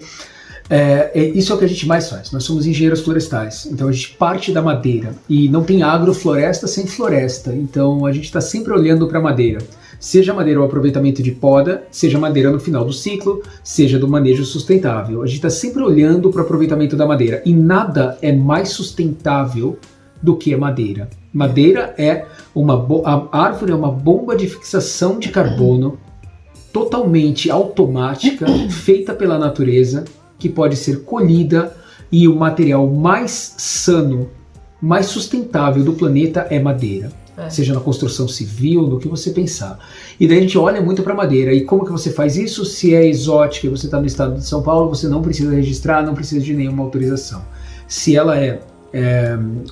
Isso é o que a gente mais faz. Nós somos engenheiros florestais, então a gente parte da madeira e não tem agrofloresta sem floresta, então a gente está sempre olhando para a madeira. Seja madeira o aproveitamento de poda, seja madeira no final do ciclo, seja do manejo sustentável. A gente está sempre olhando para o aproveitamento da madeira e nada é mais sustentável do que a madeira. Madeira a árvore é uma bomba de fixação de carbono totalmente automática, feita pela natureza, que pode ser colhida, e o material mais sano, mais sustentável do planeta é madeira. Seja na construção civil, no que você pensar. E daí a gente olha muito para madeira. E como que você faz isso? Se é exótica e você está no estado de São Paulo, você não precisa registrar, não precisa de nenhuma autorização. Se ela é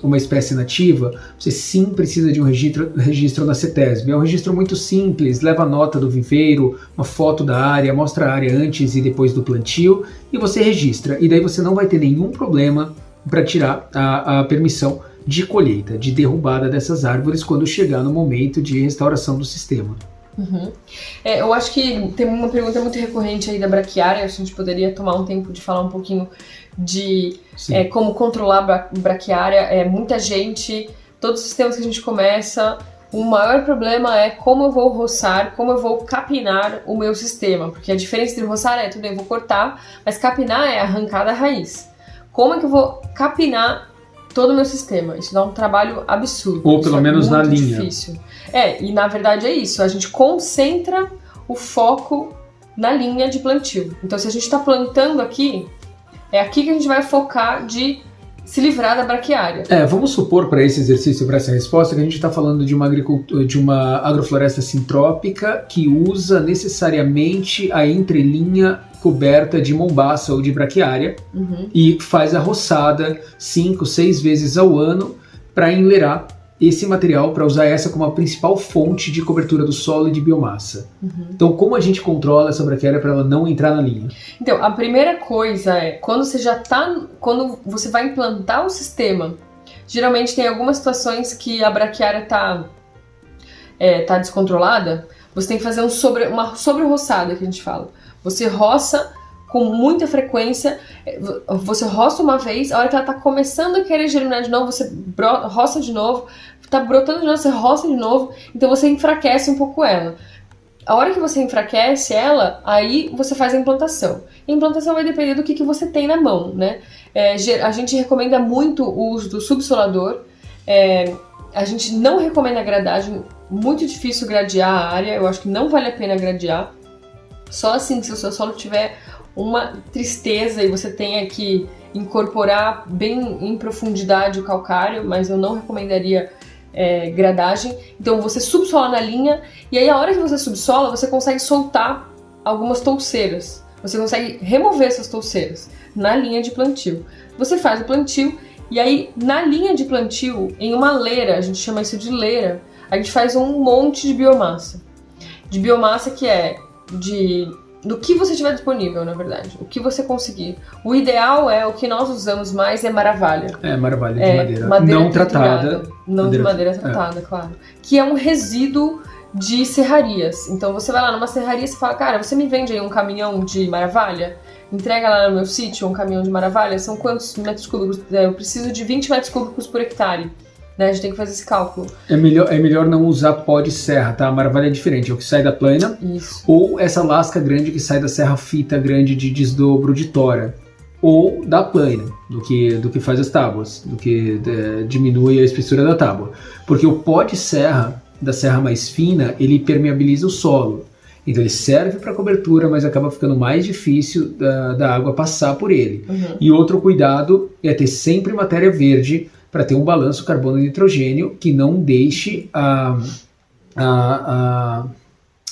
uma espécie nativa, você sim precisa de um registro na CETESB. É um registro muito simples, leva a nota do viveiro, uma foto da área, mostra a área antes e depois do plantio e você registra. E daí você não vai ter nenhum problema para tirar a permissão de colheita, de derrubada dessas árvores quando chegar no momento de restauração do sistema. Uhum. Eu acho que tem uma pergunta muito recorrente aí da braquiária. A gente poderia tomar um tempo de falar um pouquinho de como controlar a braquiária. Muita gente, todos os sistemas que a gente começa, o maior problema é como eu vou roçar, como eu vou capinar o meu sistema, porque a diferença entre roçar tudo bem, eu vou cortar, mas capinar é arrancar da raiz. Como é que eu vou capinar todo o meu sistema? Isso dá um trabalho absurdo. Ou pelo menos na linha. Difícil. E na verdade é isso, a gente concentra o foco na linha de plantio. Então se a gente está plantando aqui, é aqui que a gente vai focar de se livrar da braquiária. Vamos supor para esse exercício, para essa resposta, que a gente está falando de uma agrofloresta sintrópica que usa necessariamente a entrelinha coberta de mombaça ou de braquiária e faz a roçada 5, 6 vezes ao ano para enleirar esse material, para usar essa como a principal fonte de cobertura do solo e de biomassa. Então, como a gente controla essa braquiária para ela não entrar na linha? Então, a primeira coisa é, quando você vai implantar o sistema, geralmente tem algumas situações que a braquiária tá descontrolada, você tem que fazer uma sobre-roçada, que a gente fala. Você roça com muita frequência, você roça uma vez, a hora que ela está começando a querer germinar de novo, você roça de novo, está brotando de novo, você roça de novo, então você enfraquece um pouco ela. A hora que você enfraquece ela, aí você faz a implantação. A implantação vai depender do que você tem na mão, né? A gente recomenda muito o uso do subsolador, a gente não recomenda a gradagem, muito difícil gradear a área, eu acho que não vale a pena gradear, só assim, se o seu solo tiver uma tristeza e você tenha que incorporar bem em profundidade o calcário, mas eu não recomendaria gradagem. Então você subsola na linha e aí a hora que você subsola, você consegue soltar algumas touceiras. Você consegue remover essas touceiras na linha de plantio. Você faz o plantio e aí na linha de plantio, em uma leira, a gente chama isso de leira, a gente faz um monte de biomassa. De biomassa que é do que você tiver disponível, na verdade. O que você conseguir. O ideal o que nós usamos mais é maravalha. Maravalha de madeira não tratada. Não de madeira tratada, claro. Que é um resíduo de serrarias. Então você vai lá numa serraria e fala, cara, você me vende aí um caminhão de maravalha? Entrega lá no meu sítio um caminhão de maravalha? São quantos metros cúbicos? Eu preciso de 20 metros cúbicos por hectare. Né? A gente tem que fazer esse cálculo. É melhor não usar pó de serra, tá? A maravalha é diferente, é o que sai da plana. Isso. Ou essa lasca grande que sai da serra fita grande de desdobro de tora. Ou da plana, do que faz as tábuas, do que diminui a espessura da tábua. Porque o pó de serra, da serra mais fina, ele permeabiliza o solo. Então ele serve para cobertura, mas acaba ficando mais difícil da água passar por ele. E outro cuidado é ter sempre matéria verde, para ter um balanço carbono e nitrogênio que não deixe a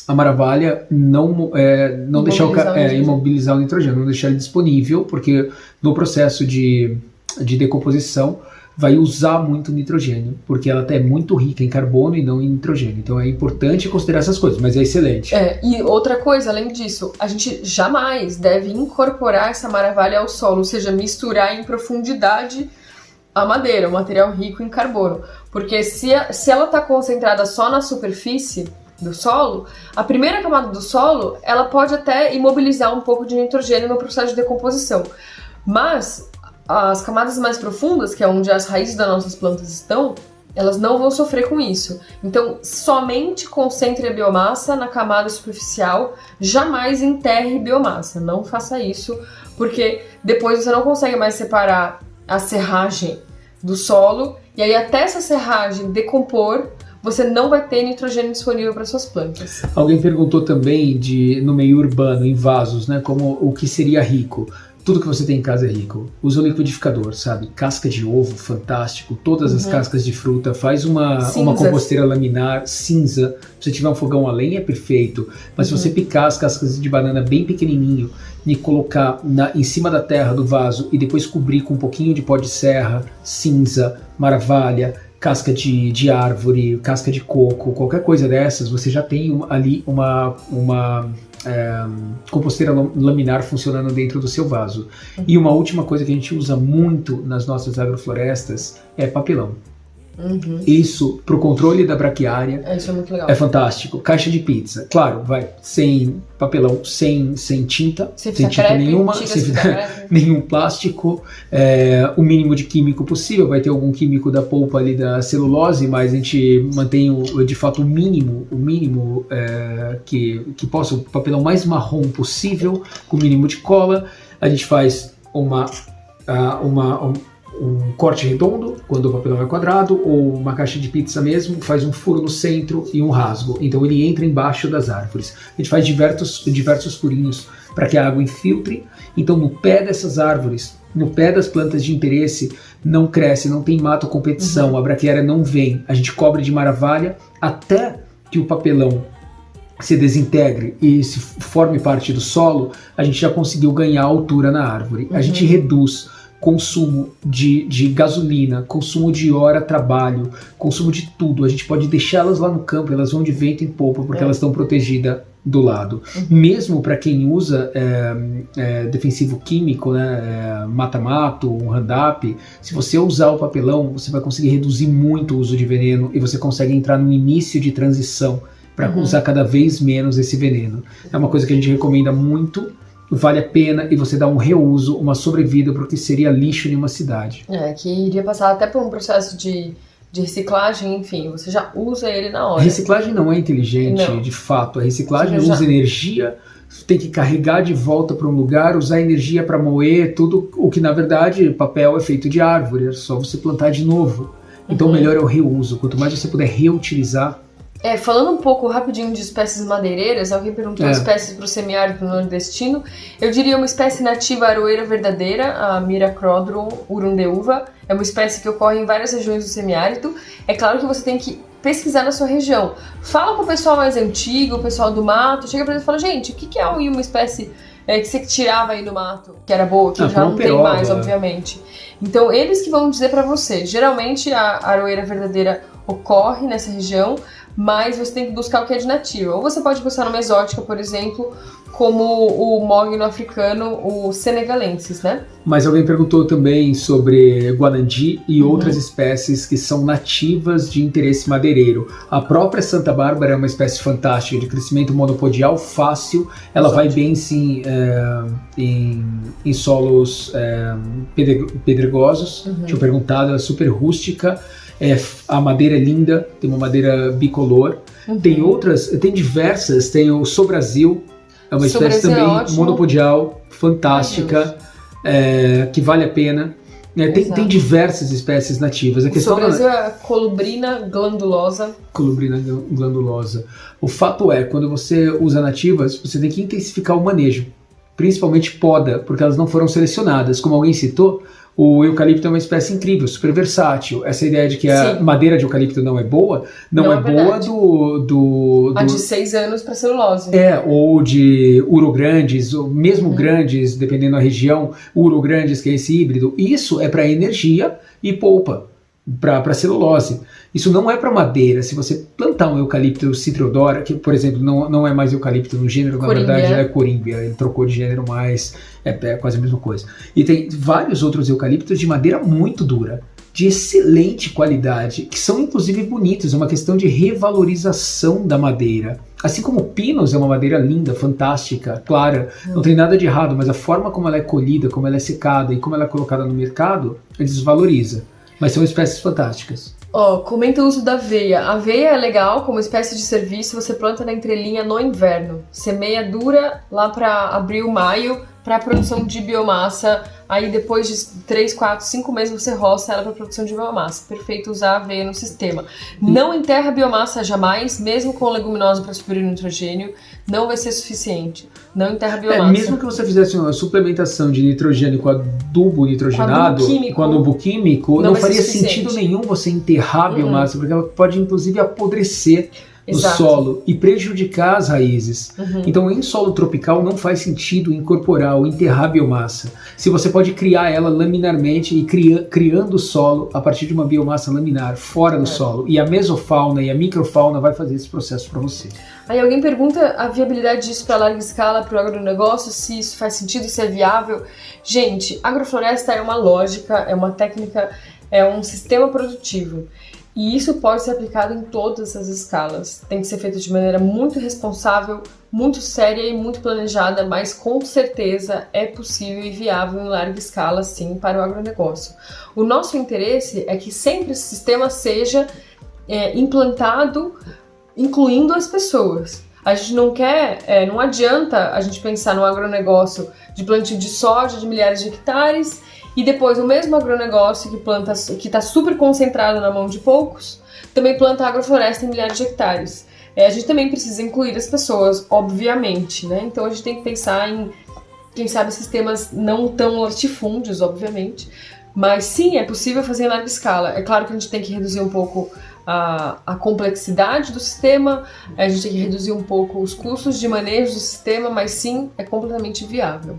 maravalha não deixar imobilizar o nitrogênio, não deixar ele disponível, porque no processo de decomposição vai usar muito nitrogênio, porque ela é muito rica em carbono e não em nitrogênio. Então é importante considerar essas coisas, mas é excelente. E outra coisa, além disso, a gente jamais deve incorporar essa maravilha ao solo, ou seja, misturar em profundidade a madeira, o material rico em carbono. Porque se ela está concentrada só na superfície do solo, a primeira camada do solo, ela pode até imobilizar um pouco de nitrogênio no processo de decomposição. Mas as camadas mais profundas, que é onde as raízes das nossas plantas estão, elas não vão sofrer com isso. Então, somente concentre a biomassa na camada superficial, jamais enterre biomassa. Não faça isso, porque depois você não consegue mais separar a serragem do solo, e aí até essa serragem decompor, você não vai ter nitrogênio disponível para suas plantas. Alguém perguntou também no meio urbano, em vasos, né, como o que seria rico. Tudo que você tem em casa é rico. Usa o liquidificador, sabe? Casca de ovo, fantástico. Todas as cascas de fruta. Faz uma composteira laminar, cinza. Se você tiver um fogão a lenha, é perfeito. Mas se você picar as cascas de banana bem pequenininho e colocar em cima da terra do vaso e depois cobrir com um pouquinho de pó de serra, cinza, maravalha, casca de árvore, casca de coco, qualquer coisa dessas, você já tem ali uma composteira laminar funcionando dentro do seu vaso. E uma última coisa que a gente usa muito nas nossas agroflorestas é papelão. Isso, para o controle da braquiária, isso é muito legal. É fantástico. Caixa de pizza, claro, vai sem papelão, sem tinta, sem tinta nenhuma, sem nenhum plástico, o mínimo de químico possível. Vai ter algum químico da polpa ali da celulose, mas a gente mantém de fato o mínimo que possa, o papelão mais marrom possível, com o mínimo de cola. A gente faz um corte redondo, quando o papelão é quadrado, ou uma caixa de pizza mesmo, faz um furo no centro e um rasgo. Então ele entra embaixo das árvores. A gente faz diversos furinhos para que a água infiltre. Então no pé dessas árvores, no pé das plantas de interesse, não cresce, não tem mato competição, a braquiária não vem. A gente cobre de maravilha até que o papelão se desintegre e se forme parte do solo. A gente já conseguiu ganhar altura na árvore. A gente reduz consumo de gasolina, consumo de hora trabalho, consumo de tudo. A gente pode deixá-las lá no campo, elas vão de vento em polpa porque elas estão protegidas do lado. Mesmo para quem usa defensivo químico, né, mata-mato, um Roundup, se você usar o papelão, você vai conseguir reduzir muito o uso de veneno e você consegue entrar no início de transição para usar cada vez menos esse veneno. É uma coisa que a gente recomenda muito. Vale a pena e você dá um reuso, uma sobrevida para o que seria lixo em uma cidade. Que iria passar até por um processo de reciclagem, enfim, você já usa ele na hora. A reciclagem não é inteligente, de fato. A reciclagem usa energia, tem que carregar de volta para um lugar, usar energia para moer, tudo o que na verdade papel é feito de árvore, é só você plantar de novo. Então o melhor é o reuso, quanto mais você puder reutilizar. Falando um pouco rapidinho de espécies madeireiras, alguém perguntou espécies para o semiárido nordestino. Eu diria uma espécie nativa aroeira verdadeira, a Myracrodon urundeuva. É uma espécie que ocorre em várias regiões do semiárido. É claro que você tem que pesquisar na sua região. Fala com o pessoal mais antigo, o pessoal do mato. Chega para eles e fala, gente, o que é uma espécie que você tirava aí no mato, que era boa, que já não tem mais, obviamente. Então, eles que vão dizer para você. Geralmente, a aroeira verdadeira ocorre nessa região, mas você tem que buscar o que é de nativa. Ou você pode buscar numa exótica, por exemplo, como o mogno africano, o senegalensis, né? Mas alguém perguntou também sobre guanandi e outras espécies que são nativas de interesse madeireiro. A própria Santa Bárbara é uma espécie fantástica, de crescimento monopodial fácil. Ela vai bem, sim, em solos pedregosos. Tinha perguntado, ela é super rústica. A madeira é linda, tem uma madeira bicolor. Tem diversas, tem o Sobrasil, é uma espécie também monopodial, fantástica, que vale a pena. Tem diversas espécies nativas. O Sobrasil é a colubrina glandulosa. Colubrina glandulosa. O fato é, quando você usa nativas, você tem que intensificar o manejo, principalmente poda, porque elas não foram selecionadas. Como alguém citou, O eucalipto é uma espécie incrível, super versátil. Essa ideia de que a madeira de eucalipto não é boa, não é boa A de 6 anos para celulose. Ou de urograndes, ou mesmo grandes, dependendo da região, urograndes, que é esse híbrido. Isso é para energia e polpa, para celulose. Isso não é para madeira. Se você plantar um eucalipto citrodora, que, por exemplo, não é mais eucalipto no gênero, na verdade é corímbia, ele trocou de gênero, mas é quase a mesma coisa. E tem vários outros eucaliptos de madeira muito dura, de excelente qualidade, que são inclusive bonitos, é uma questão de revalorização da madeira. Assim como o pinus é uma madeira linda, fantástica, clara, não tem nada de errado, mas a forma como ela é colhida, como ela é secada e como ela é colocada no mercado, desvaloriza. Mas são espécies fantásticas. Comenta o uso da aveia. A aveia é legal como espécie de serviço, você planta na entrelinha no inverno. Semeia dura lá para abril, maio, para a produção de biomassa. Aí depois de 3, 4, 5 meses você roça ela para produção de biomassa. Perfeito usar a aveia no sistema. Não enterra biomassa jamais, mesmo com leguminosa para suprir o nitrogênio, não vai ser suficiente. Não enterra biomassa. Mesmo que você fizesse uma suplementação de nitrogênio com adubo nitrogenado, com adubo químico, não faria sentido nenhum você enterrar a biomassa, porque ela pode inclusive apodrecer no solo e prejudicar as raízes. Então, em solo tropical não faz sentido incorporar ou enterrar a biomassa. Se você pode criar ela laminarmente e criando o solo a partir de uma biomassa laminar fora do solo, e a mesofauna e a microfauna vai fazer esse processo para você. Aí alguém pergunta a viabilidade disso para larga escala, para o agronegócio, se isso faz sentido, se é viável. Gente, agrofloresta é uma lógica, é uma técnica, é um sistema produtivo. E isso pode ser aplicado em todas as escalas. Tem que ser feito de maneira muito responsável, muito séria e muito planejada, mas com certeza é possível e viável em larga escala, sim, para o agronegócio. O nosso interesse é que sempre esse sistema seja implantado, incluindo as pessoas. A gente não quer, não adianta a gente pensar no agronegócio de plantio de soja de milhares de hectares e depois o mesmo agronegócio que está super concentrado na mão de poucos, também planta agrofloresta em milhares de hectares. A gente também precisa incluir as pessoas, obviamente, né? Então a gente tem que pensar em, quem sabe, sistemas não tão latifúndios, obviamente, mas sim, é possível fazer em larga escala. É claro que a gente tem que reduzir um pouco a complexidade do sistema, a gente tem que reduzir um pouco os custos de manejo do sistema, mas sim, é completamente viável.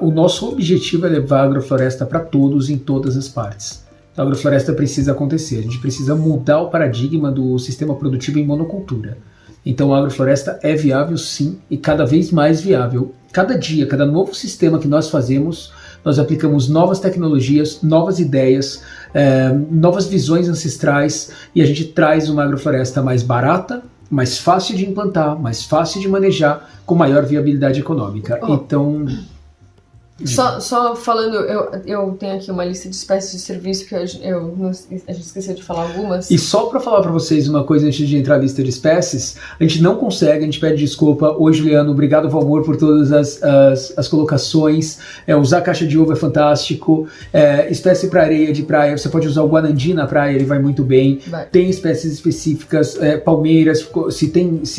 O nosso objetivo é levar a agrofloresta para todos, em todas as partes. A agrofloresta precisa acontecer, a gente precisa mudar o paradigma do sistema produtivo em monocultura. Então a agrofloresta é viável sim, e cada vez mais viável. Cada dia, cada novo sistema que nós fazemos, nós aplicamos novas tecnologias, novas ideias, novas visões ancestrais, e a gente traz uma agrofloresta mais barata, mais fácil de implantar, mais fácil de manejar, com maior viabilidade econômica. Então... Só falando, eu tenho aqui uma lista de espécies de serviço que a gente esqueceu de falar algumas. E só para falar para vocês uma coisa antes de entrar na lista de espécies, a gente não consegue, a gente pede desculpa. Oi, Juliano, obrigado, Valmor, por todas as colocações. Usar caixa de ovo é fantástico. Espécie para areia de praia, você pode usar o guanandi na praia, ele vai muito bem. Tem espécies específicas, palmeiras, se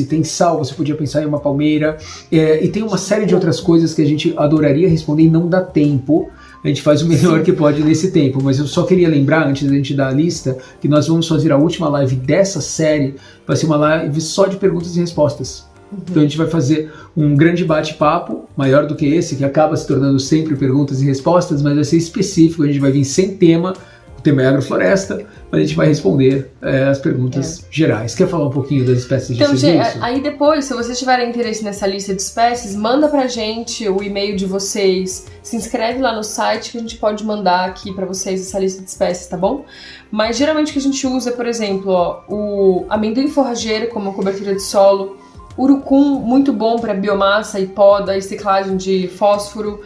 tem sal, você podia pensar em uma palmeira. E tem uma série de outras coisas que a gente adoraria responder. Não dá tempo, a gente faz o melhor que pode nesse tempo, mas eu só queria lembrar, antes da gente dar a lista, que nós vamos fazer a última live dessa série, vai ser uma live só de perguntas e respostas. Então a gente vai fazer um grande bate-papo, maior do que esse, que acaba se tornando sempre perguntas e respostas, mas vai ser específico, a gente vai vir sem tema, o tema é agrofloresta, mas a gente vai responder as perguntas gerais. Quer falar um pouquinho das espécies de serviço? Gente, aí depois, se vocês tiverem interesse nessa lista de espécies, manda pra gente o e-mail de vocês, se inscreve lá no site que a gente pode mandar aqui pra vocês essa lista de espécies, tá bom? Mas geralmente o que a gente usa, por exemplo, o amendoim forrageiro como cobertura de solo, urucum, muito bom para biomassa e poda e ciclagem de fósforo,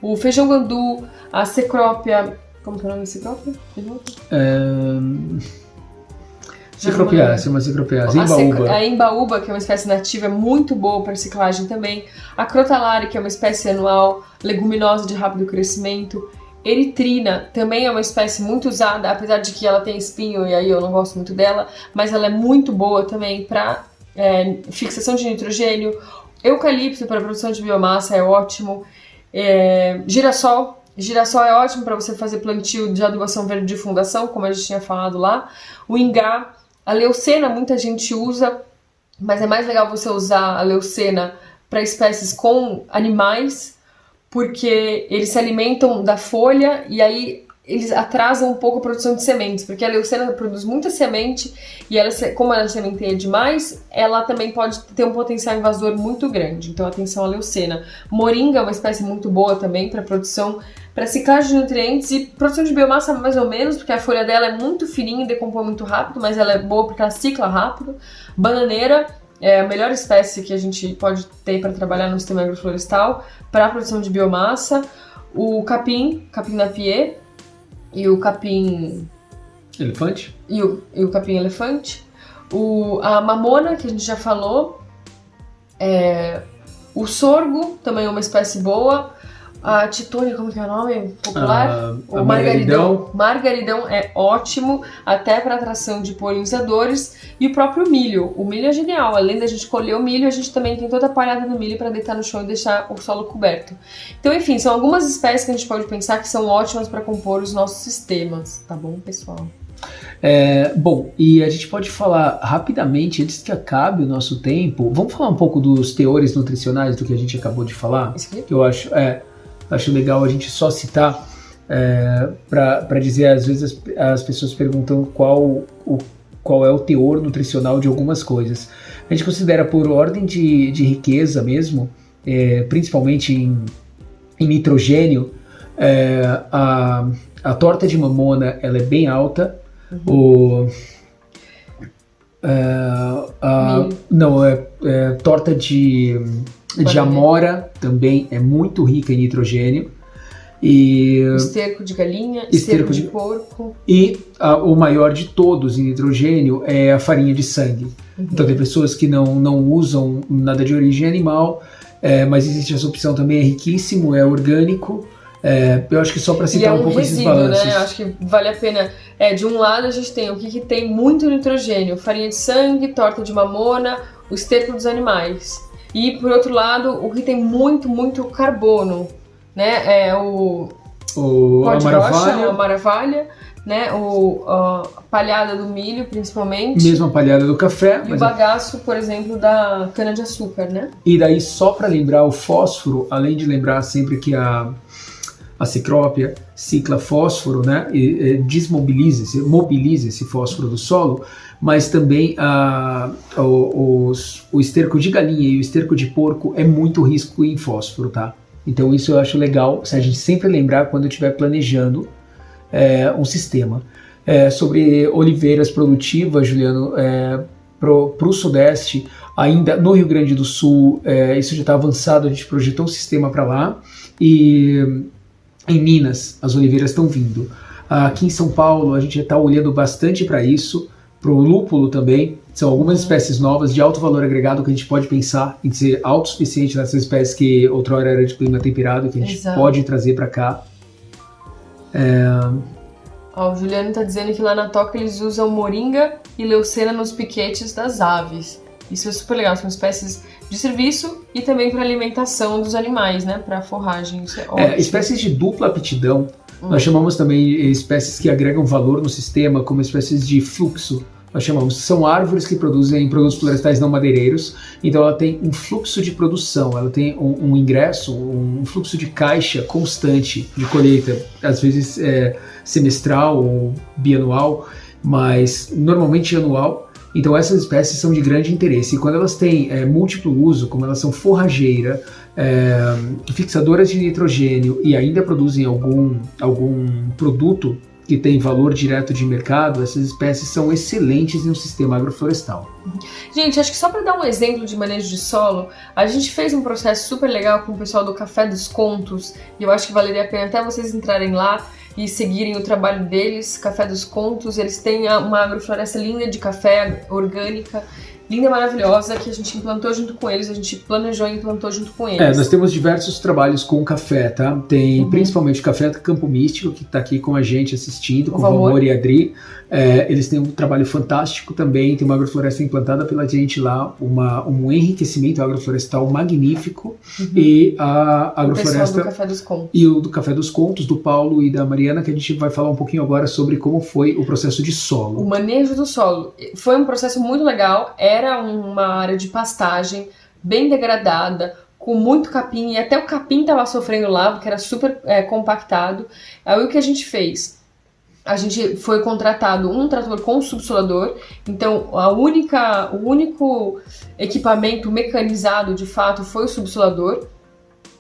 o feijão gandu, a cecrópia. Como que é o nome da cicrópia? Cicropiácea, uma cicropiácea. Embaúba. A embaúba, que é uma espécie nativa, é muito boa para reciclagem também. A crotalari, que é uma espécie anual, leguminosa de rápido crescimento. Eritrina, também é uma espécie muito usada, apesar de que ela tem espinho e aí eu não gosto muito dela, mas ela é muito boa também para fixação de nitrogênio. Eucalipto para produção de biomassa é ótimo. Girassol, Girassol é ótimo para você fazer plantio de adubação verde de fundação, como a gente tinha falado lá. O ingá, a leucena muita gente usa, mas é mais legal você usar a leucena para espécies com animais, porque eles se alimentam da folha e aí eles atrasam um pouco a produção de sementes, porque a leucena produz muita semente e ela, como ela sementeia demais, ela também pode ter um potencial invasor muito grande. Então, atenção à leucena. Moringa é uma espécie muito boa também para produção, para ciclagem de nutrientes e produção de biomassa mais ou menos, porque a folha dela é muito fininha e decompõe muito rápido, mas ela é boa porque ela cicla rápido. Bananeira é a melhor espécie que a gente pode ter para trabalhar no sistema agroflorestal para a produção de biomassa. O capim napier, e o capim... Elefante? E o capim elefante. A mamona, que a gente já falou. O sorgo, também é uma espécie boa. A titônia, como que é o nome popular? O margaridão. Margaridão é ótimo, até para atração de polinizadores. E o próprio milho. O milho é genial. Além da gente colher o milho, a gente também tem toda a palhada do milho para deitar no chão e deixar o solo coberto. Então, enfim, são algumas espécies que a gente pode pensar que são ótimas para compor os nossos sistemas. Tá bom, pessoal? Bom, e a gente pode falar rapidamente, antes que acabe o nosso tempo, vamos falar um pouco dos teores nutricionais do que a gente acabou de falar? Isso aqui? Que eu acho legal a gente só citar para dizer, às vezes as pessoas perguntam qual é o teor nutricional de algumas coisas. A gente considera por ordem de riqueza mesmo, principalmente em nitrogênio, a torta de mamona ela é bem alta. Torta de amora também é muito rica em nitrogênio. E esterco de galinha, esterco de porco. E o maior de todos em nitrogênio é a farinha de sangue. Então tem pessoas que não usam nada de origem animal, mas existe essa opção também, é riquíssimo, é orgânico. Eu acho que só para citar um pouco esses balanços. Né? Acho que vale a pena. De um lado a gente tem o que tem muito nitrogênio, farinha de sangue, torta de mamona, o esterco dos animais. E por outro lado, o que tem muito, muito carbono, né? É o pó de rocha, a maravalha, né? A palhada do milho, principalmente. Mesmo a palhada do café. E o bagaço, por exemplo, da cana-de-açúcar, né? E daí, só para lembrar, o fósforo, além de lembrar sempre que a cicrópia cicla fósforo, né, e mobiliza esse fósforo do solo, mas também o esterco de galinha e o esterco de porco é muito rico em fósforo, tá? Então isso eu acho legal, se a gente sempre lembrar quando estiver planejando um sistema. Sobre oliveiras produtivas, Juliano, para o Sudeste, ainda no Rio Grande do Sul, isso já está avançado, a gente projetou um sistema para lá, e em Minas, as oliveiras estão vindo. Aqui em São Paulo, a gente já está olhando bastante para isso, para o lúpulo também. São algumas espécies novas de alto valor agregado que a gente pode pensar em ser autossuficiente nessas espécies que outrora era de clima temperado, que a gente pode trazer para cá. O Juliano está dizendo que lá na Toca eles usam moringa e leucena nos piquetes das aves. Isso é super legal, são espécies de serviço e também para alimentação dos animais, né? Para forragem, isso é ótimo. Espécies de dupla aptidão, nós chamamos também espécies que agregam valor no sistema como espécies de fluxo. Nós chamamos, são árvores que produzem produtos florestais não madeireiros, então ela tem um fluxo de produção, ela tem um ingresso, um fluxo de caixa constante de colheita, às vezes semestral ou bianual, mas normalmente anual. Então essas espécies são de grande interesse, e quando elas têm múltiplo uso, como elas são forrageira, fixadoras de nitrogênio e ainda produzem algum produto que tem valor direto de mercado, essas espécies são excelentes em um sistema agroflorestal. Gente, acho que só para dar um exemplo de manejo de solo, a gente fez um processo super legal com o pessoal do Café dos Contos, e eu acho que valeria a pena até vocês entrarem lá e seguirem o trabalho deles, Café dos Contos. Eles têm uma agrofloresta linda de café orgânica, linda, maravilhosa, que a gente implantou junto com eles, a gente planejou e implantou junto com eles. Nós temos diversos trabalhos com café, tá? Tem principalmente o Café do Campo Místico, que está aqui com a gente assistindo, com o Valmor e a Adri. Eles têm um trabalho fantástico também, tem uma agrofloresta implantada pela gente lá, um enriquecimento agroflorestal magnífico, e a agrofloresta... do Café dos Contos. E o do Café dos Contos, do Paulo e da Mariana, que a gente vai falar um pouquinho agora sobre como foi o processo de solo. O manejo do solo. Foi um processo muito legal, era uma área de pastagem, bem degradada, com muito capim, e até o capim estava sofrendo lá, porque era super compactado. Aí o que a gente fez? A gente foi contratado um trator com subsolador, então o único equipamento mecanizado de fato foi o subsolador,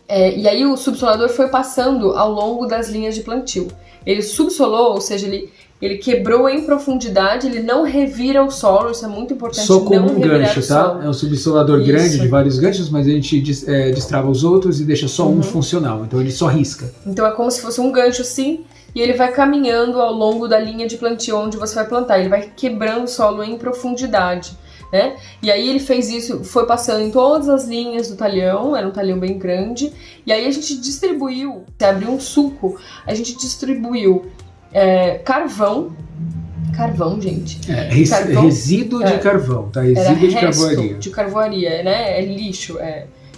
e aí o subsolador foi passando ao longo das linhas de plantio. Ele subsolou, ou seja, ele quebrou em profundidade, ele não revira o solo, isso é muito importante. Só como não um gancho, tá? Solo. É um subsolador grande de vários ganchos, mas a gente destrava os outros e deixa só um funcional, então ele só risca. Então é como se fosse um gancho assim, e ele vai caminhando ao longo da linha de plantio onde você vai plantar, ele vai quebrando o solo em profundidade, né? E aí ele fez isso, foi passando em todas as linhas do talhão, era um talhão bem grande, e aí a gente distribuiu, abriu um sulco, a gente distribuiu carvão, gente. Resíduo de carvão, tá? Resíduo de carvoaria. De carvoaria, né? É lixo,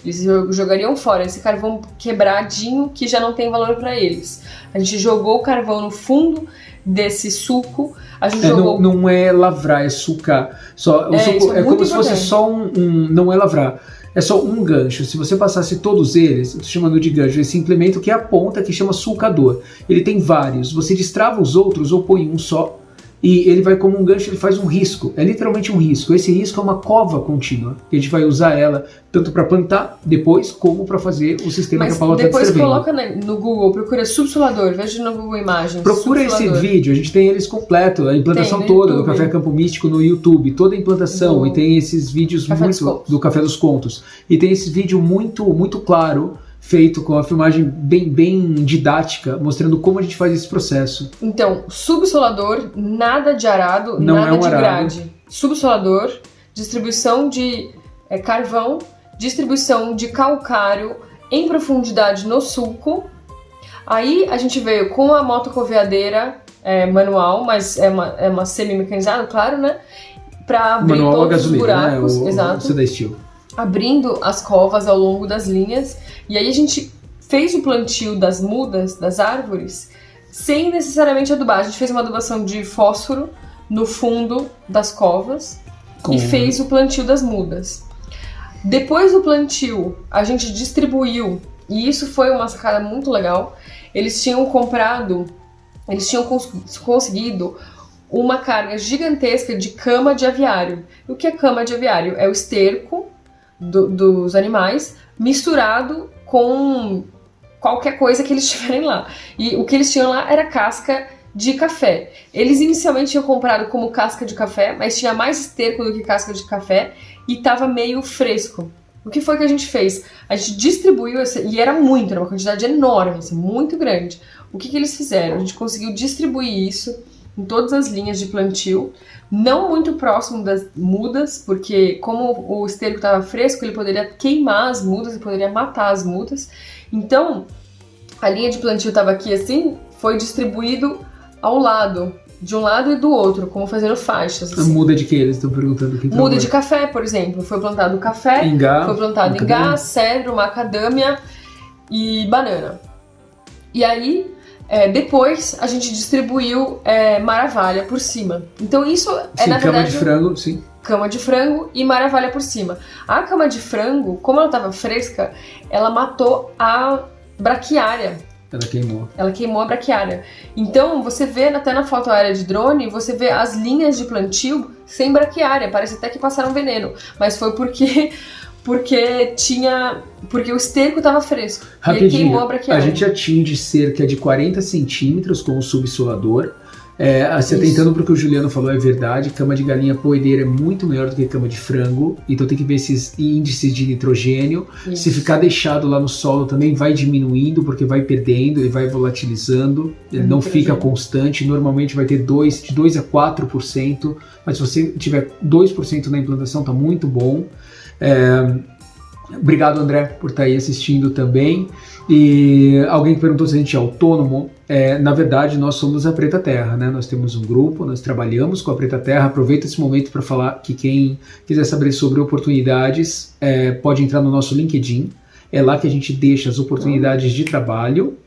Eles jogariam fora esse carvão quebradinho que já não tem valor para eles. A gente jogou o carvão no fundo desse suco. A gente jogou... não é lavrar, é sucar. O suco é como se fosse só não é lavrar. É só um gancho. Se você passasse todos eles, eu estou chamando de gancho, esse implemento que é a ponta, que chama sulcador. Ele tem vários. Você destrava os outros ou põe um só. E ele vai como um gancho, ele faz um risco. É literalmente um risco. Esse risco é uma cova contínua. A gente vai usar ela tanto para plantar depois, como para fazer o sistema que a Paula está descrevendo. Depois coloca no Google, procura subsolador, veja no Google Imagens. Procura esse vídeo, a gente tem eles completo, a implantação toda do Café Campo Místico no YouTube, toda a implantação, e tem esses vídeos do Café dos Contos. E tem esse vídeo muito claro, feito com a filmagem bem didática, mostrando como a gente faz esse processo. Então, subsolador, nada de arado, nada de grade. Subsolador, distribuição de carvão, distribuição de calcário em profundidade no sulco. Aí a gente veio com a motocoveadeira manual, mas é uma semi-mecanizada, claro, né? Para abrir manual todos gasolina, os buracos, né? exato. Seda Steel. Abrindo as covas ao longo das linhas, e aí a gente fez o plantio das mudas, das árvores, sem necessariamente adubar. A gente fez uma adubação de fósforo no fundo das covas e fez o plantio das mudas. Depois do plantio, a gente distribuiu, e isso foi uma sacada muito legal. Eles tinham conseguido uma carga gigantesca de cama de aviário. E o que é cama de aviário? É o esterco dos animais misturado com qualquer coisa que eles tiverem lá. E o que eles tinham lá era casca de café. Eles inicialmente tinham comprado como casca de café, mas tinha mais esterco do que casca de café e estava meio fresco. O que foi que a gente fez? A gente distribuiu, e era uma quantidade enorme, assim, muito grande. O que eles fizeram? A gente conseguiu distribuir isso em todas as linhas de plantio, não muito próximo das mudas, porque como o esterco estava fresco, ele poderia queimar as mudas e poderia matar as mudas. Então, a linha de plantio estava aqui assim, foi distribuído ao lado, de um lado e do outro, como fazendo faixas. Assim. A muda de que eles estão perguntando? Que muda de café, por exemplo. Foi plantado café, ingá, foi plantado ingá, cedro, macadâmia e banana. E aí... depois a gente distribuiu maravalha por cima. Então isso na verdade... cama de frango, sim. Cama de frango e maravalha por cima. A cama de frango, como ela estava fresca, ela matou a braquiária. Ela queimou a braquiária. Então você vê até na foto aérea de drone, você vê as linhas de plantio sem braquiária. Parece até que passaram veneno. Mas foi porque o esterco estava fresco. Rapidinho, e ele queimou a braquiária. A gente atinge cerca de 40 centímetros com o subsolador. Você tentando porque o Juliano falou é verdade, cama de galinha poedeira é muito melhor do que cama de frango, então tem que ver esses índices de nitrogênio. Isso. Se ficar deixado lá no solo também vai diminuindo, porque vai perdendo, ele vai volatilizando, ele não fica constante, normalmente vai ter de 2 a 4%, mas se você tiver 2% na implantação tá muito bom. Obrigado, André, por estar aí assistindo também. E alguém que perguntou se a gente é autônomo. Na verdade, nós somos a Preta Terra, né? Nós temos um grupo, nós trabalhamos com a Preta Terra. Aproveito esse momento para falar que quem quiser saber sobre oportunidades pode entrar no nosso LinkedIn. É lá que a gente deixa as oportunidades de trabalho,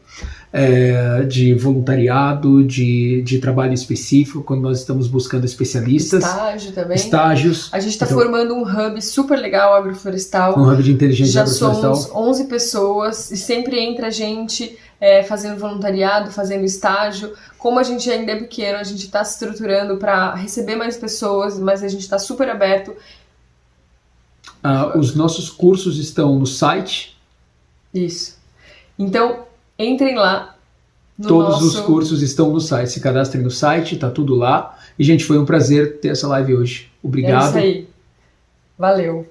de voluntariado, de trabalho específico, quando nós estamos buscando especialistas. Estágio também. Estágios. A gente está formando um hub super legal agroflorestal. Um hub de inteligência agroflorestal. Já somos 11 pessoas e sempre entra gente fazendo voluntariado, fazendo estágio. Como a gente ainda é pequeno, a gente está se estruturando para receber mais pessoas, mas a gente está super aberto. Os nossos cursos estão no site. Isso. Então, entrem lá. Todos os cursos estão no site. Se cadastrem no site, tá tudo lá. E, gente, foi um prazer ter essa live hoje. Obrigado. É isso aí. Valeu.